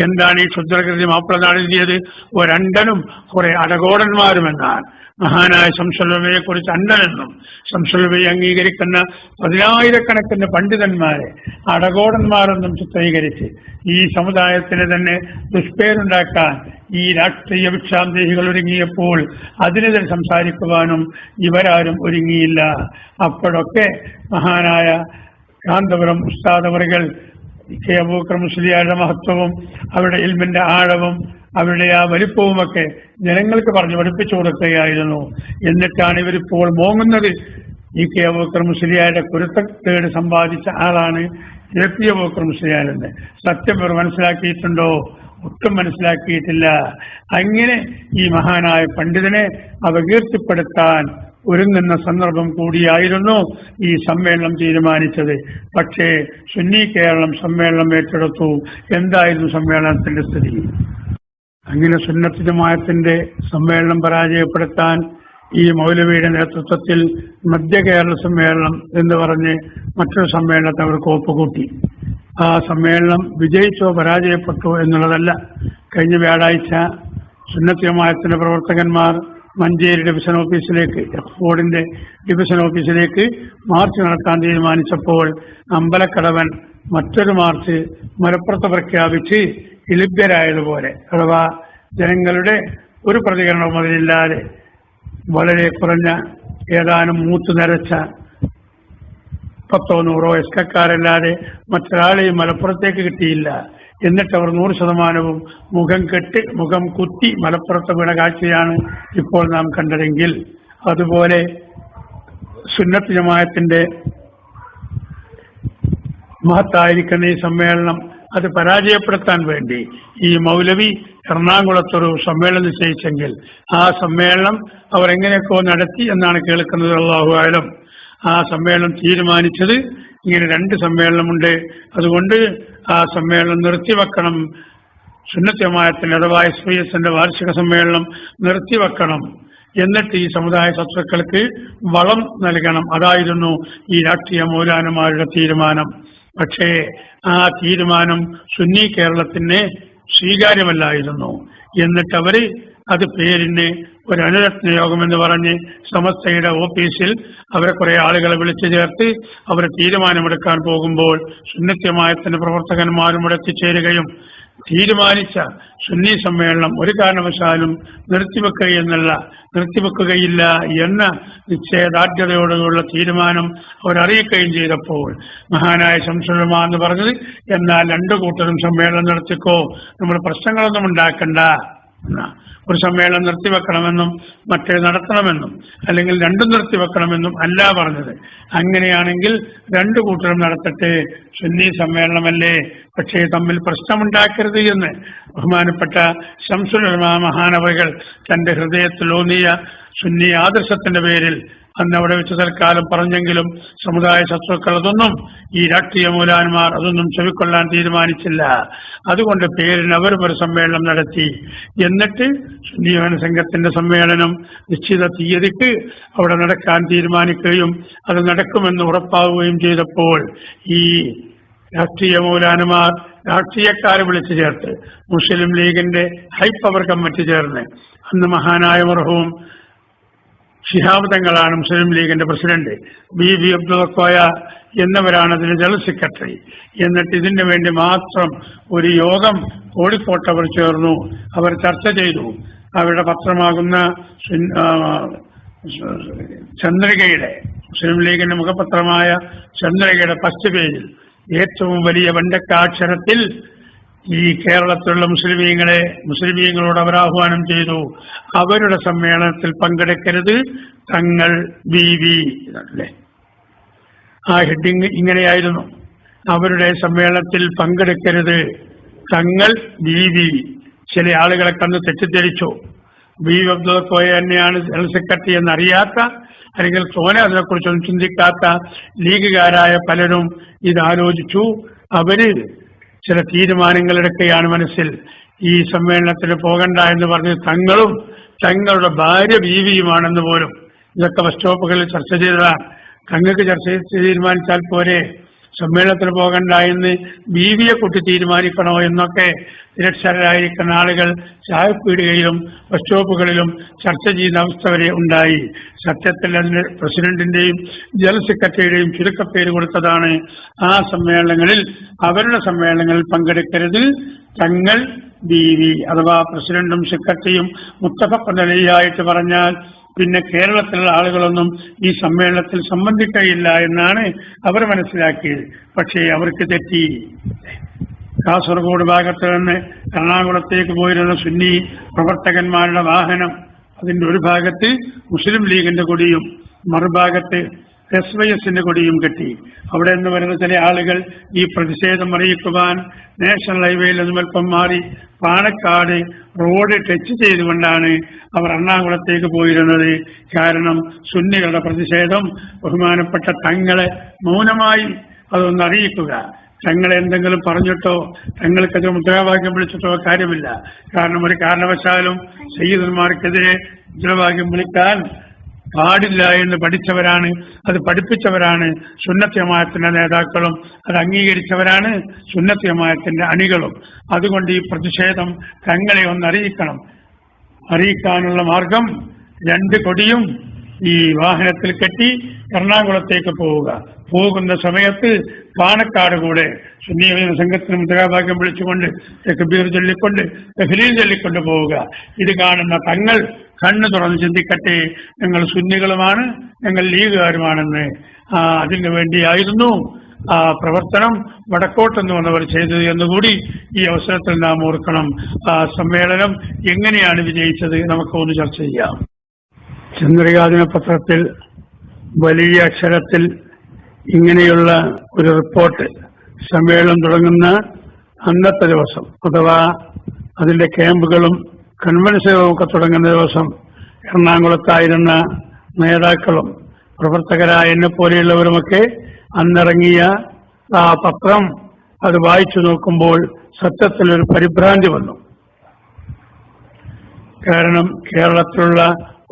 എന്താണ് ഈ ക്ഷുദ്രകൃതി മാപ്പിള എഴുതിയത്? ഒരണ്ടനും കുറെ അടകോടന്മാരുമെന്നാണ്. മഹാനായ ശംസുൽ ഉലമയെ കുറിച്ച് അണ്ടനെന്നും ശംസുൽ ഉലമയെ അംഗീകരിക്കുന്ന 10,000-കണക്കിന് പണ്ഡിതന്മാരെ അടകോടന്മാരെന്നും ചിത്രീകരിച്ച് ഈ സമുദായത്തിന് തന്നെ ദുഷ്പേരുണ്ടാക്കാൻ ഈ രാഷ്ട്രീയ ഭിക്ഷാന്തേഹികൾ ഒരുങ്ങിയപ്പോൾ അതിനെതിരെ സംസാരിക്കുവാനും ഇവരാരും ഒരുങ്ങിയില്ല. അപ്പോഴൊക്കെ മഹാനായ കാന്തപുരം ഉസ്താദ് അവറുകൾ കെ അബൂബക്കർ മുസ്ലിയാരുടെ മഹത്വവും അവരുടെ ഇൽമിന്റെ ആഴവും അവരുടെ ആ വലിപ്പവുമൊക്കെ ജനങ്ങൾക്ക് പറഞ്ഞു പഠിപ്പിച്ചു കൊടുക്കുകയായിരുന്നു. എന്നിട്ടാണ് ഇവരിപ്പോൾ മോങ്ങുന്നത്. ഈ കെ അബൂബക്കർ മുസ്ലിയാരുടെ കുരുത്തക്കേട് സമ്പാദിച്ച ആളാണ് കെ പി അബൂബക്കർ മുസ്ലിയാരെന്ന്. സത്യം ഇവർ മനസ്സിലാക്കിയിട്ടുണ്ടോ? ഒട്ടും മനസ്സിലാക്കിയിട്ടില്ല. അങ്ങനെ ഈ മഹാനായ പണ്ഡിതനെ അപകീർത്തിപ്പെടുത്താൻ ഒരുങ്ങുന്ന സന്ദർഭം കൂടിയായിരുന്നു ഈ സമ്മേളനം തീരുമാനിച്ചത്. പക്ഷേ സുന്നി കേരളം സമ്മേളനം ഏറ്റെടുത്തു. എന്തായിരുന്നു സമ്മേളനത്തിന്റെ സ്ഥിതി? അങ്ങനെ സുന്നത്ത് ജമാഅത്തിന്റെ സമ്മേളനം പരാജയപ്പെടുത്താൻ ഈ മൗലവിയുടെ നേതൃത്വത്തിൽ മധ്യ കേരള സമ്മേളനം എന്ന് പറഞ്ഞ് മറ്റൊരു സമ്മേളനത്തെ അവർ കോപ്പുകൂട്ടി. ആ സമ്മേളനം വിജയിച്ചോ പരാജയപ്പെട്ടോ എന്നുള്ളതല്ല. കഴിഞ്ഞ വ്യാഴാഴ്ച സുന്നത്ത് ജമാഅത്തിന്റെ പ്രവർത്തകന്മാർ മഞ്ചേരി ഡിവിഷൻ ഓഫീസിലേക്ക്, എഫ്ബോർഡിന്റെ ഡിവിഷൻ ഓഫീസിലേക്ക് മാർച്ച് നടത്താൻ തീരുമാനിച്ചപ്പോൾ അമ്പലക്കടവൻ മറ്റൊരു മാർച്ച് മലപ്പുറത്ത് പ്രഖ്യാപിച്ച് ഇളിഭ്യരായതുപോലെ, അഥവാ ജനങ്ങളുടെ ഒരു പ്രതികരണവും അതിലില്ലാതെ വളരെ കുറഞ്ഞ ഏതാനും മൂത്തു നരച്ച 10-100 എസ്കക്കാരല്ലാതെ മറ്റൊരാളെയും മലപ്പുറത്തേക്ക് കിട്ടിയില്ല. എന്നിട്ട് അവർ 100% മുഖം കുത്തി മലപ്പുറത്ത് വീണ കാഴ്ചയാണ് ഇപ്പോൾ നാം കണ്ടതെങ്കിൽ, അതുപോലെ സുന്നത്ത് ജമാഅത്തിന്റെ മഹത്തായിരിക്കുന്ന ഈ സമ്മേളനം അത് പരാജയപ്പെടുത്താൻ വേണ്ടി ഈ മൗലവി എറണാകുളത്തൊരു സമ്മേളനം നിശ്ചയിച്ചെങ്കിൽ ആ സമ്മേളനം അവർ എങ്ങനെയൊക്കെ നടത്തി എന്നാണ് കേൾക്കുന്നത്. അല്ലാഹു അഅലം. ആ സമ്മേളനം തീരുമാനിച്ചത് ഇങ്ങനെ 2 സമ്മേളനമുണ്ട്, അതുകൊണ്ട് ആ സമ്മേളനം നിർത്തിവെക്കണം. സുന്നത്ത് ജമാഅത്തിന്റെ അഥവാ SYSന്റെ വാർഷിക സമ്മേളനം നിർത്തിവെക്കണം. എന്നിട്ട് ഈ സമുദായ ശത്രുക്കൾക്ക് വളം നൽകണം. അതായിരുന്നു ഈ രാഷ്ട്രീയ മൗലാനമാരുടെ തീരുമാനം. പക്ഷേ ആ തീരുമാനം സുന്നി കേരളത്തിന് സ്വീകാര്യമല്ലായിരുന്നു. എന്നിട്ട് അവര് അത് പേരിന് ഒരു അനുരത്ന യോഗം എന്ന് പറഞ്ഞ് സമസ്തയുടെ ഓഫീസിൽ അവരെ കുറെ ആളുകളെ വിളിച്ചു ചേർത്ത് അവർ തീരുമാനമെടുക്കാൻ പോകുമ്പോൾ സുന്നത്ത് ജമാഅത്തിന്റെ പ്രവർത്തകന്മാരും ഇവിടെ എത്തിച്ചേരുകയും തീരുമാനിച്ച സുന്നി സമ്മേളനം ഒരു കാരണവശാലും നിർത്തിവെക്കുകയില്ല എന്ന നിശ്ചയദാർഢ്യതയോടുള്ള തീരുമാനം അവരറിയിക്കുകയും ചെയ്തപ്പോൾ മഹാനായ ശംസുൽ ഉലമ എന്ന് പറഞ്ഞത്, എന്നാൽ 2 കൂട്ടരും സമ്മേളനം നടത്തിക്കോ, നമ്മൾ പ്രശ്നങ്ങളൊന്നും ഉണ്ടാക്കണ്ട. ഒരു സമ്മേളനം നിർത്തിവെക്കണമെന്നും മറ്റേ നടത്തണമെന്നും അല്ലെങ്കിൽ 2 നിർത്തിവെക്കണമെന്നും അല്ല പറഞ്ഞത്. അങ്ങനെയാണെങ്കിൽ 2 കൂട്ടരും നടത്തട്ടെ, സുന്നി സമ്മേളനമല്ലേ, പക്ഷേ തമ്മിൽ പ്രശ്നമുണ്ടാക്കരുത് എന്ന് ബഹുമാനപ്പെട്ട ശംസുൽ ഉലമ മഹാനവകൾ തന്റെ ഹൃദയത്തിലൂന്നിയ സുന്നി ആദർശത്തിന്റെ പേരിൽ അന്ന് അവിടെ വെച്ച് തൽക്കാലം പറഞ്ഞെങ്കിലും സമുദായ ശത്രുക്കൾ അതൊന്നും, ഈ രാഷ്ട്രീയ മൂലാന്മാർ അതൊന്നും ചെവിക്കൊള്ളാൻ തീരുമാനിച്ചില്ല. അതുകൊണ്ട് പേരിന് അവരും ഒരു സമ്മേളനം നടത്തി. എന്നിട്ട് സുന്നി സംഘത്തിന്റെ സമ്മേളനം നിശ്ചിത തീയതിക്ക് അവിടെ നടക്കാൻ തീരുമാനിക്കുകയും അത് നടക്കുമെന്ന് ഉറപ്പാവുകയും ചെയ്തപ്പോൾ ഈ രാഷ്ട്രീയ മൗലാനമാർ രാഷ്ട്രീയക്കാരെ വിളിച്ചു ചേർത്ത് മുസ്ലിം ലീഗിന്റെ ഹൈ പവർ കമ്മിറ്റി ചേർന്ന് അന്ന് മഹാനായ മർഹൂം ശിഹാബ് തങ്ങളാണ് മുസ്ലിം ലീഗിന്റെ പ്രസിഡന്റ്, ബി അബ്ദുൽ കോയ എന്നിവരാണ് അതിന്റെ ജനറൽ സെക്രട്ടറി. എന്നിട്ട് ഇതിനു വേണ്ടി മാത്രം ഒരു യോഗം കോഴിക്കോട്ട് അവർ ചേർന്നു. അവർ ചർച്ച ചെയ്തു. അവരുടെ പത്രമാകുന്ന ചന്ദ്രികയുടെ, മുസ്ലിം ലീഗിന്റെ മുഖപത്രമായ ചന്ദ്രികയുടെ ഫസ്റ്റ് പേജിൽ ഏറ്റവും വലിയ വെണ്ടക്കാക്ഷരത്തിൽ ഈ കേരളത്തിലുള്ള മുസ്ലിമീങ്ങളോട് അവർ ആഹ്വാനം ചെയ്തു. അവരുടെ സമ്മേളനത്തിൽ പങ്കെടുക്കരുത്, തങ്ങൾ ബി അല്ലേ. ആ ഹെഡിങ് ഇങ്ങനെയായിരുന്നു: അവരുടെ സമ്മേളനത്തിൽ പങ്കെടുക്കരുത്, തങ്ങൾ ബി. ചില ആളുകളെ കണ്ട് തെറ്റിദ്ധരിച്ചു. ബി അബ്ദുൽ കോയ തന്നെയാണ് ജനറൽ സെക്രട്ടറി എന്നറിയാത്ത, അല്ലെങ്കിൽ തോനെ അതിനെക്കുറിച്ചൊന്നും ചിന്തിക്കാത്ത ലീഗുകാരായ പലരും ഇതാലോചിച്ചു. അവര് ചില തീരുമാനങ്ങളെടുക്കുകയാണ് മനസ്സിൽ. ഈ സമ്മേളനത്തിന് പോകണ്ട എന്ന് പറഞ്ഞ് തങ്ങളും തങ്ങളുടെ ഭാര്യ ബീവിയുമാണെന്ന് പോലും ഇതൊക്കെ ബസ് സ്റ്റോപ്പുകളിൽ ചർച്ച ചെയ്തതാണ്. തങ്ങൾക്ക് ചർച്ച ചെയ്ത് തീരുമാനിച്ചാൽ പോരെ, സമ്മേളനത്തിന് പോകണ്ട എന്ന് ബീവിയെ കൂട്ടി തീരുമാനിക്കണോ എന്നൊക്കെ നിരക്ഷരരായിരിക്കുന്ന ആളുകൾ ചായപ്പീടികയിലും ബസ് സ്റ്റോപ്പുകളിലും ചർച്ച ചെയ്യുന്ന അവസ്ഥ വരെ ഉണ്ടായി. സത്യത്തിൽ അതിന് പ്രസിഡന്റിന്റെയും ജനറൽ സെക്രട്ടറിയുടെയും ചുരുക്കപ്പേര് കൊടുത്തതാണ്. ആ സമ്മേളനങ്ങളിൽ, അവരുടെ സമ്മേളനങ്ങളിൽ പങ്കെടുക്കരുത്, തങ്ങൾ ബി. അഥവാ പ്രസിഡന്റും സെക്രട്ടറിയും മുത്തഫഖ് അലൈഹിയായിട്ട് പറഞ്ഞാൽ പിന്നെ കേരളത്തിലുള്ള ആളുകളൊന്നും ഈ സമ്മേളനത്തിൽ സംബന്ധിക്കുകയില്ല എന്നാണ് അവർ മനസ്സിലാക്കിയത്. പക്ഷേ അവർക്ക് തെറ്റി. കാസർഗോഡ് ഭാഗത്ത് നിന്ന് എറണാകുളത്തേക്ക് പോയിരുന്ന സുന്നി പ്രവർത്തകന്മാരുടെ വാഹനം, അതിന്റെ ഒരു ഭാഗത്ത് മുസ്ലിം ലീഗിന്റെ കൊടിയും മറുഭാഗത്ത് SYSന്റെ കൊടിയും കെട്ടി. അവിടെ നിന്ന് വരുന്ന ചില ആളുകൾ ഈ പ്രതിഷേധം അറിയിക്കുവാൻ നാഷണൽ ഹൈവേയിൽ നിന്നും അല്പം മാറി പാണക്കാട് റോഡ് ടച്ച് ചെയ്തുകൊണ്ടാണ് അവർ എറണാകുളത്തേക്ക് പോയിരുന്നത്. കാരണം സുന്നികളുടെ പ്രതിഷേധം ബഹുമാനപ്പെട്ട തങ്ങളെ മൗനമായി അതൊന്ന് അറിയിക്കുക. തങ്ങളെ എന്തെങ്കിലും പറഞ്ഞിട്ടോ തങ്ങൾക്കത് മുദ്രാവാക്യം വിളിച്ചിട്ടോ കാര്യമില്ല. കാരണം ഒരു കാരണവശാലും സയ്യിദന്മാർക്കെതിരെ മുദ്രാവാക്യം വിളിക്കാൻ പാടില്ല എന്ന് പഠിച്ചവരാണ്, അത് പഠിപ്പിച്ചവരാണ് സുന്നത്ത് ജമാഅത്തിന്റെ നേതാക്കളും, അത് അംഗീകരിച്ചവരാണ് സുന്നത്ത് ജമാഅത്തിന്റെ അണികളും. അതുകൊണ്ട് ഈ പ്രതിഷേധം തങ്ങളെ ഒന്ന് അറിയിക്കണം. അറിയിക്കാനുള്ള മാർഗം രണ്ട് കൊടിയും ഈ വാഹനത്തിൽ കെട്ടി എറണാകുളത്തേക്ക് പോവുക. പോകുന്ന സമയത്ത് പാണക്കാട് കൂടെ സുന്നി സംഘത്തിന് മുദ്രാവാക്യം വിളിച്ചുകൊണ്ട് തക്ബീർ ചൊല്ലിക്കൊണ്ട് തഹ്ലീൽ ചൊല്ലിക്കൊണ്ട് പോവുക. ഇത് കാണുന്ന തങ്ങൾ കണ്ണു തുറന്ന് ചിന്തിക്കട്ടെ, ഞങ്ങൾ സുന്നികളുമാണ്, ഞങ്ങൾ ലീഗുകാരുമാണെന്ന്. അതിനു വേണ്ടിയായിരുന്നു ആ പ്രവർത്തനം വടക്കോട്ടെന്ന് വന്നവർ ചെയ്തത് എന്നുകൂടി ഈ അവസരത്തിൽ നാം ഓർക്കണം. ആ സമ്മേളനം എങ്ങനെയാണ് വിജയിച്ചത് നമുക്കൊന്ന് ചർച്ച ചെയ്യാം. ചന്ദ്രികാദിന പത്രത്തിൽ വലിയ അക്ഷരത്തിൽ ഇങ്ങനെയുള്ള ഒരു റിപ്പോർട്ട്, സമ്മേളനം തുടങ്ങുന്ന അന്നത്തെ ദിവസം അഥവാ അതിന്റെ ക്യാമ്പുകളും കൺവെൻഷനുകളും ഒക്കെ തുടങ്ങുന്ന ദിവസം എറണാകുളത്തായിരുന്ന നേതാക്കളും പ്രവർത്തകരായ എന്നെ പോലെയുള്ളവരുമൊക്കെ അന്നിറങ്ങിയ ആ പത്രം അത് വായിച്ചു നോക്കുമ്പോൾ സത്യത്തിൽ ഒരു പരിഭ്രാന്തി വന്നു. കാരണം കേരളത്തിലുള്ള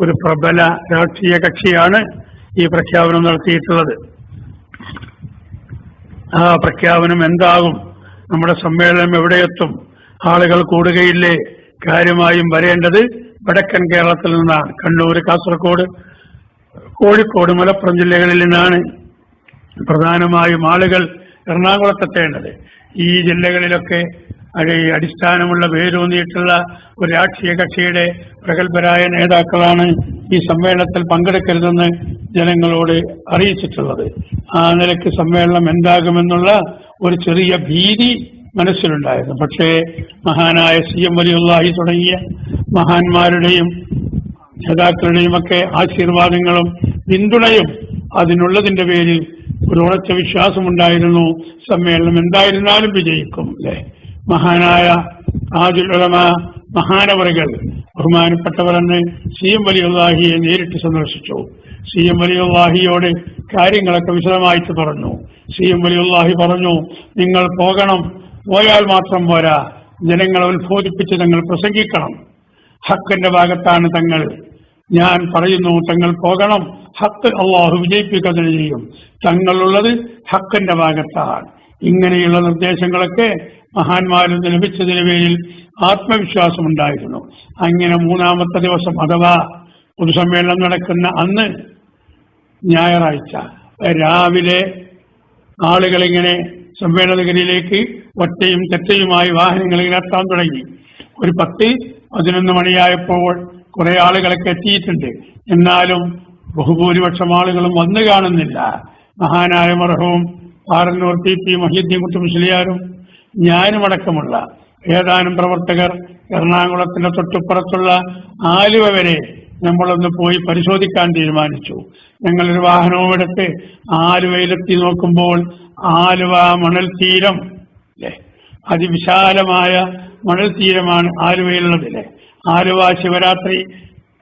ഒരു പ്രബല രാഷ്ട്രീയ കക്ഷിയാണ് ഈ പ്രഖ്യാപനം നടത്തിയിട്ടുള്ളത്. ആ പ്രഖ്യാപനം എന്താകും? നമ്മുടെ സമ്മേളനം എവിടെയെത്തും? ആളുകൾ കൂടുകയില്ലേ? കാര്യമായും വരേണ്ടത് വടക്കൻ കേരളത്തിൽ നിന്നാണ്. കണ്ണൂർ, കാസർഗോഡ്, കോഴിക്കോട്, മലപ്പുറം ജില്ലകളിൽ നിന്നാണ് പ്രധാനമായും ആളുകൾ എറണാകുളത്തെത്തേണ്ടത്. ഈ ജില്ലകളിലൊക്കെ അടിസ്ഥാനമുള്ള വേരൂന്നിയിട്ടുള്ള ഒരു രാഷ്ട്രീയ കക്ഷിയുടെ പ്രഗത്ഭരായ നേതാക്കളാണ് ഈ സമ്മേളനത്തിൽ പങ്കെടുക്കരുതെന്ന് ജനങ്ങളോട് അറിയിച്ചിട്ടുള്ളത്. ആ നിലയ്ക്ക് സമ്മേളനം എന്താകുമെന്നുള്ള ഒരു ചെറിയ ഭീതി മനസ്സിലുണ്ടായിരുന്നു. പക്ഷേ മഹാനായ CM വലിയുള്ളാഹി തുടങ്ങിയ മഹാന്മാരുടെയും നേതാക്കളുടെയും ഒക്കെ ആശീർവാദങ്ങളും പിന്തുണയും അതിനുള്ളതിന്റെ പേരിൽ ഒരു ഉറച്ച വിശ്വാസമുണ്ടായിരുന്നു. സമ്മേളനം എന്തായിരുന്നാലും വിജയിക്കും. അല്ലെ? മഹാനായ താജുൽ ഉലമ മഹാനവറുകൾ ബഹുമാനപ്പെട്ടവരെന്ന് CM വലിയുള്ളാഹിയെ നേരിട്ട് സന്ദർശിച്ചു. CM വലിയുള്ളാഹിയോട് കാര്യങ്ങളൊക്കെ വിശദമായിട്ട് പറഞ്ഞു. CM വലിയുള്ളാഹി പറഞ്ഞു, നിങ്ങൾ പോകണം, പോയാൽ മാത്രം പോരാ, ജനങ്ങളെ ഉത്ബോധിപ്പിച്ച് തങ്ങൾ പ്രസംഗിക്കണം. ഹക്കിന്റെ ഭാഗത്താണ് തങ്ങൾ. ഞാൻ പറയുന്നു, തങ്ങൾ പോകണം. ഹക്ക് അള്ളാഹു വിജയിപ്പിക്കുക തന്നെ ചെയ്യും. തങ്ങളുള്ളത് ഹക്കിന്റെ ഭാഗത്താണ്. ഇങ്ങനെയുള്ള നിർദ്ദേശങ്ങളൊക്കെ മഹാന്മാരിൽ നിന്ന് ലഭിച്ചതിന് പേരിൽ ആത്മവിശ്വാസമുണ്ടായിരുന്നു. അങ്ങനെ മൂന്നാമത്തെ ദിവസം അഥവാ പൊതുസമ്മേളനം നടക്കുന്ന അന്ന് ഞായറാഴ്ച രാവിലെ ആളുകളിങ്ങനെ സമ്മേളനഗിരിയിലേക്ക് ഒറ്റയും തെറ്റയുമായി വാഹനങ്ങൾ ഇങ്ങനെ എത്താൻ തുടങ്ങി. ഒരു 10-11 മണിയായപ്പോൾ കുറെ ആളുകളൊക്കെ എത്തിയിട്ടുണ്ട്. എന്നാലും ബഹുഭൂരിപക്ഷം ആളുകളും വന്നു കാണുന്നില്ല. മഹാനായ മർഹൂം പാറന്നൂർ PP മൊഹീദ്ദീൻ കുട്ടി മുസ്ലിയാരും ഞാനും അടക്കമുള്ള ഏതാനും പ്രവർത്തകർ എറണാകുളത്തിന്റെ തൊട്ടുപ്പുറത്തുള്ള ആലുവ വരെ നമ്മളൊന്ന് പോയി പരിശോധിക്കാൻ തീരുമാനിച്ചു. ഞങ്ങളൊരു വാഹനവും എടുത്ത് ആലുവയിലെത്തി നോക്കുമ്പോൾ ആലുവ മണൽ തീരം അല്ലെ, അതിവിശാലമായ മണൽ തീരമാണ് ആലുവയിലുള്ളതിലെ. ആലുവ ശിവരാത്രി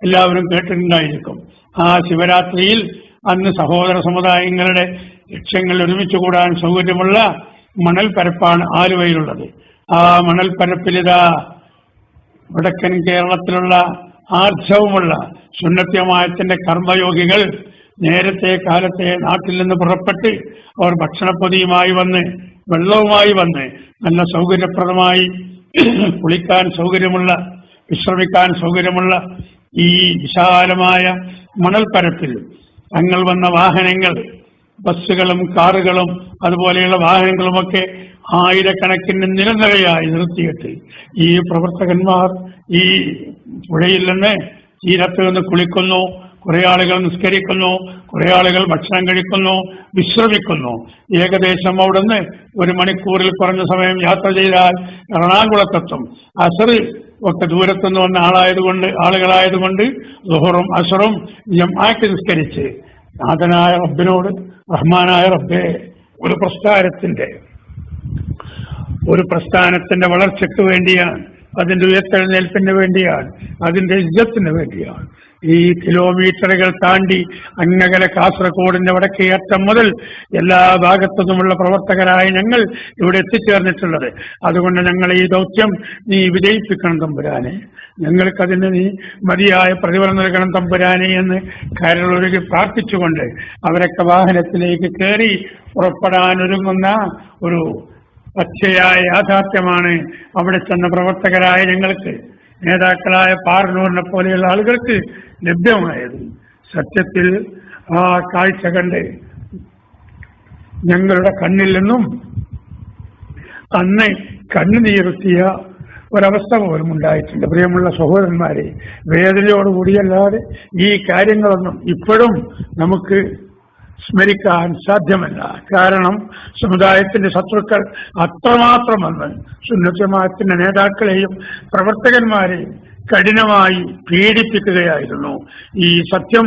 എല്ലാവരും കേട്ടിട്ടുണ്ടായിരിക്കും. ആ ശിവരാത്രിയിൽ അന്ന് സഹോദര സമുദായങ്ങളുടെ ലക്ഷ്യങ്ങൾ ഒരുമിച്ച് കൂടാൻ സൗകര്യമുള്ള മണൽ പരപ്പാണ് ആലുവയിലുള്ളത്. ആ മണൽ പരപ്പിലിതാ വടക്കൻ കേരളത്തിലുള്ള ആർജവുമുള്ള സുന്നത്യമായത്തിന്റെ കർമ്മയോഗികൾ നേരത്തെ കാലത്തെ നാട്ടിൽ നിന്ന് പുറപ്പെട്ട് അവർ ഭക്ഷണപ്പൊതിയുമായി വന്ന് വെള്ളവുമായി വന്ന് നല്ല സൗകര്യപ്രദമായി കുളിക്കാൻ സൗകര്യമുള്ള, വിശ്രമിക്കാൻ സൗകര്യമുള്ള ഈ വിശാലമായ മണൽപ്പരപ്പിൽ തങ്ങൾ വന്ന വാഹനങ്ങൾ, ബസ്സുകളും കാറുകളും അതുപോലെയുള്ള വാഹനങ്ങളുമൊക്കെ ആയിരക്കണക്കിന് നിരനിരയായി നിർത്തിയിട്ട് ഈ പ്രവർത്തകന്മാർ ഈ പുഴയിൽ നിന്ന് തീരത്ത് നിന്ന് കുളിക്കുന്നു, കുറെ ആളുകൾ നിസ്കരിക്കുന്നു, കുറെ ആളുകൾ ഭക്ഷണം കഴിക്കുന്നു, വിശ്രമിക്കുന്നു. ഏകദേശം അവിടുന്ന് 1 മണിക്കൂറിൽ കുറഞ്ഞ സമയം യാത്ര ചെയ്താൽ എറണാകുളത്തെത്തും. അസർ ഒക്കെ ദൂരത്തുനിന്ന് വന്ന ആളുകളായതുകൊണ്ട് ദുഹറും അസറും ജംആക്ക് നിസ്കരിച്ച് നാഥനായ റബ്ബിനോട്, റഹ്മാനായ റബ്ബേ, ഒരു പ്രസ്ഥാനത്തിന്റെ വളർച്ചയ്ക്ക് വേണ്ടിയാണ്, അതിന്റെ ഉയർത്തെഴുന്നേൽപ്പിന് വേണ്ടിയാണ്, അതിന്റെ ഇജ്ജത്തിന് വേണ്ടിയാണ് ഈ കിലോമീറ്ററുകൾ താണ്ടി അങ്ങകലെ കാസർഗോഡിന്റെ വടക്കേ അറ്റം മുതൽ എല്ലാ ഭാഗത്തുനിന്നുമുള്ള പ്രവർത്തകരായ ഞങ്ങൾ ഇവിടെ എത്തിച്ചേർന്നിട്ടുള്ളത്. അതുകൊണ്ട് ഞങ്ങൾ ഈ ദൗത്യം നീ വിജയിപ്പിക്കണം തമ്പുരാനെ, ഞങ്ങൾക്കതിന് നീ മതിയായ പ്രതിഫലം നൽകണം തമ്പുരാനെ എന്ന് കരളൊരുകി പ്രാർത്ഥിച്ചുകൊണ്ട് അവരൊക്കെ വാഹനത്തിലേക്ക് കയറി പുറപ്പെടാനൊരുങ്ങുന്ന ഒരു പച്ചയായ യാഥാർത്ഥ്യമാണ് അവിടെ ചെന്ന പ്രവർത്തകരായ ഞങ്ങൾക്ക്, നേതാക്കളായ പാറന്നൂരിനെ പോലെയുള്ള ആളുകൾക്ക് ലഭ്യമായത്. സത്യത്തിൽ ആ കാഴ്ച കണ്ട് ഞങ്ങളുടെ കണ്ണിൽ നിന്നും അന്ന് കണ്ണുനീർത്തിയ ഒരവസ്ഥ പോലും ഉണ്ടായിട്ടുണ്ട്. പ്രിയമുള്ള സഹോദരന്മാരെ, വേദനയോടുകൂടിയല്ലാതെ ഈ കാര്യങ്ങളൊന്നും ഇപ്പോഴും നമുക്ക് സ്മരിക്കാൻ സാധ്യമല്ല. കാരണം സമുദായത്തിന്റെ ശത്രുക്കൾ അത്രമാത്രം വന്ന് സുന്നത്ത് ജമാഅത്തിന്റെ നേതാക്കളെയും പ്രവർത്തകന്മാരെയും കഠിനമായി പീഡിപ്പിക്കുകയായിരുന്നു. ഈ സത്യം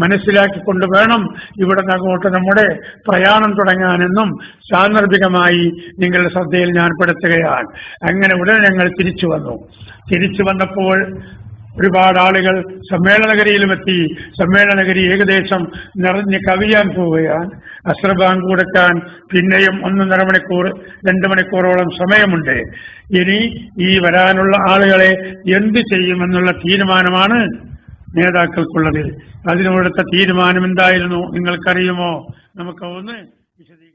മനസ്സിലാക്കിക്കൊണ്ട് വേണം ഇവിടെ അങ്ങോട്ട് നമ്മുടെ പ്രയാണം തുടങ്ങാനെന്നും സാന്ദർഭികമായി നിങ്ങളുടെ ശ്രദ്ധയിൽ ഞാൻ പെടുത്തുകയാണ്. അങ്ങനെ ഉടനെ ഞങ്ങൾ തിരിച്ചു വന്നപ്പോൾ ഒരുപാട് ആളുകൾ സമ്മേളനഗരിയിലുമെത്തി. സമ്മേളനഗരി ഏകദേശം നിറഞ്ഞ് കവിയാൻ പോവുകയാണ്. അസ്ർ ബാങ്ക് കൊടുക്കാൻ പിന്നെയും 1.5 മണിക്കൂർ 2 മണിക്കൂറോളം സമയമുണ്ട്. ഇനി ഈ വരാനുള്ള ആളുകളെ എന്ത് ചെയ്യുമെന്നുള്ള തീരുമാനമാണ് നേതാക്കൾക്കുള്ളത്. അതിനോടത്തെ തീരുമാനം എന്തായിരുന്നു നിങ്ങൾക്കറിയുമോ? നമുക്ക് ഒന്ന് വിശദീകരിക്കാം.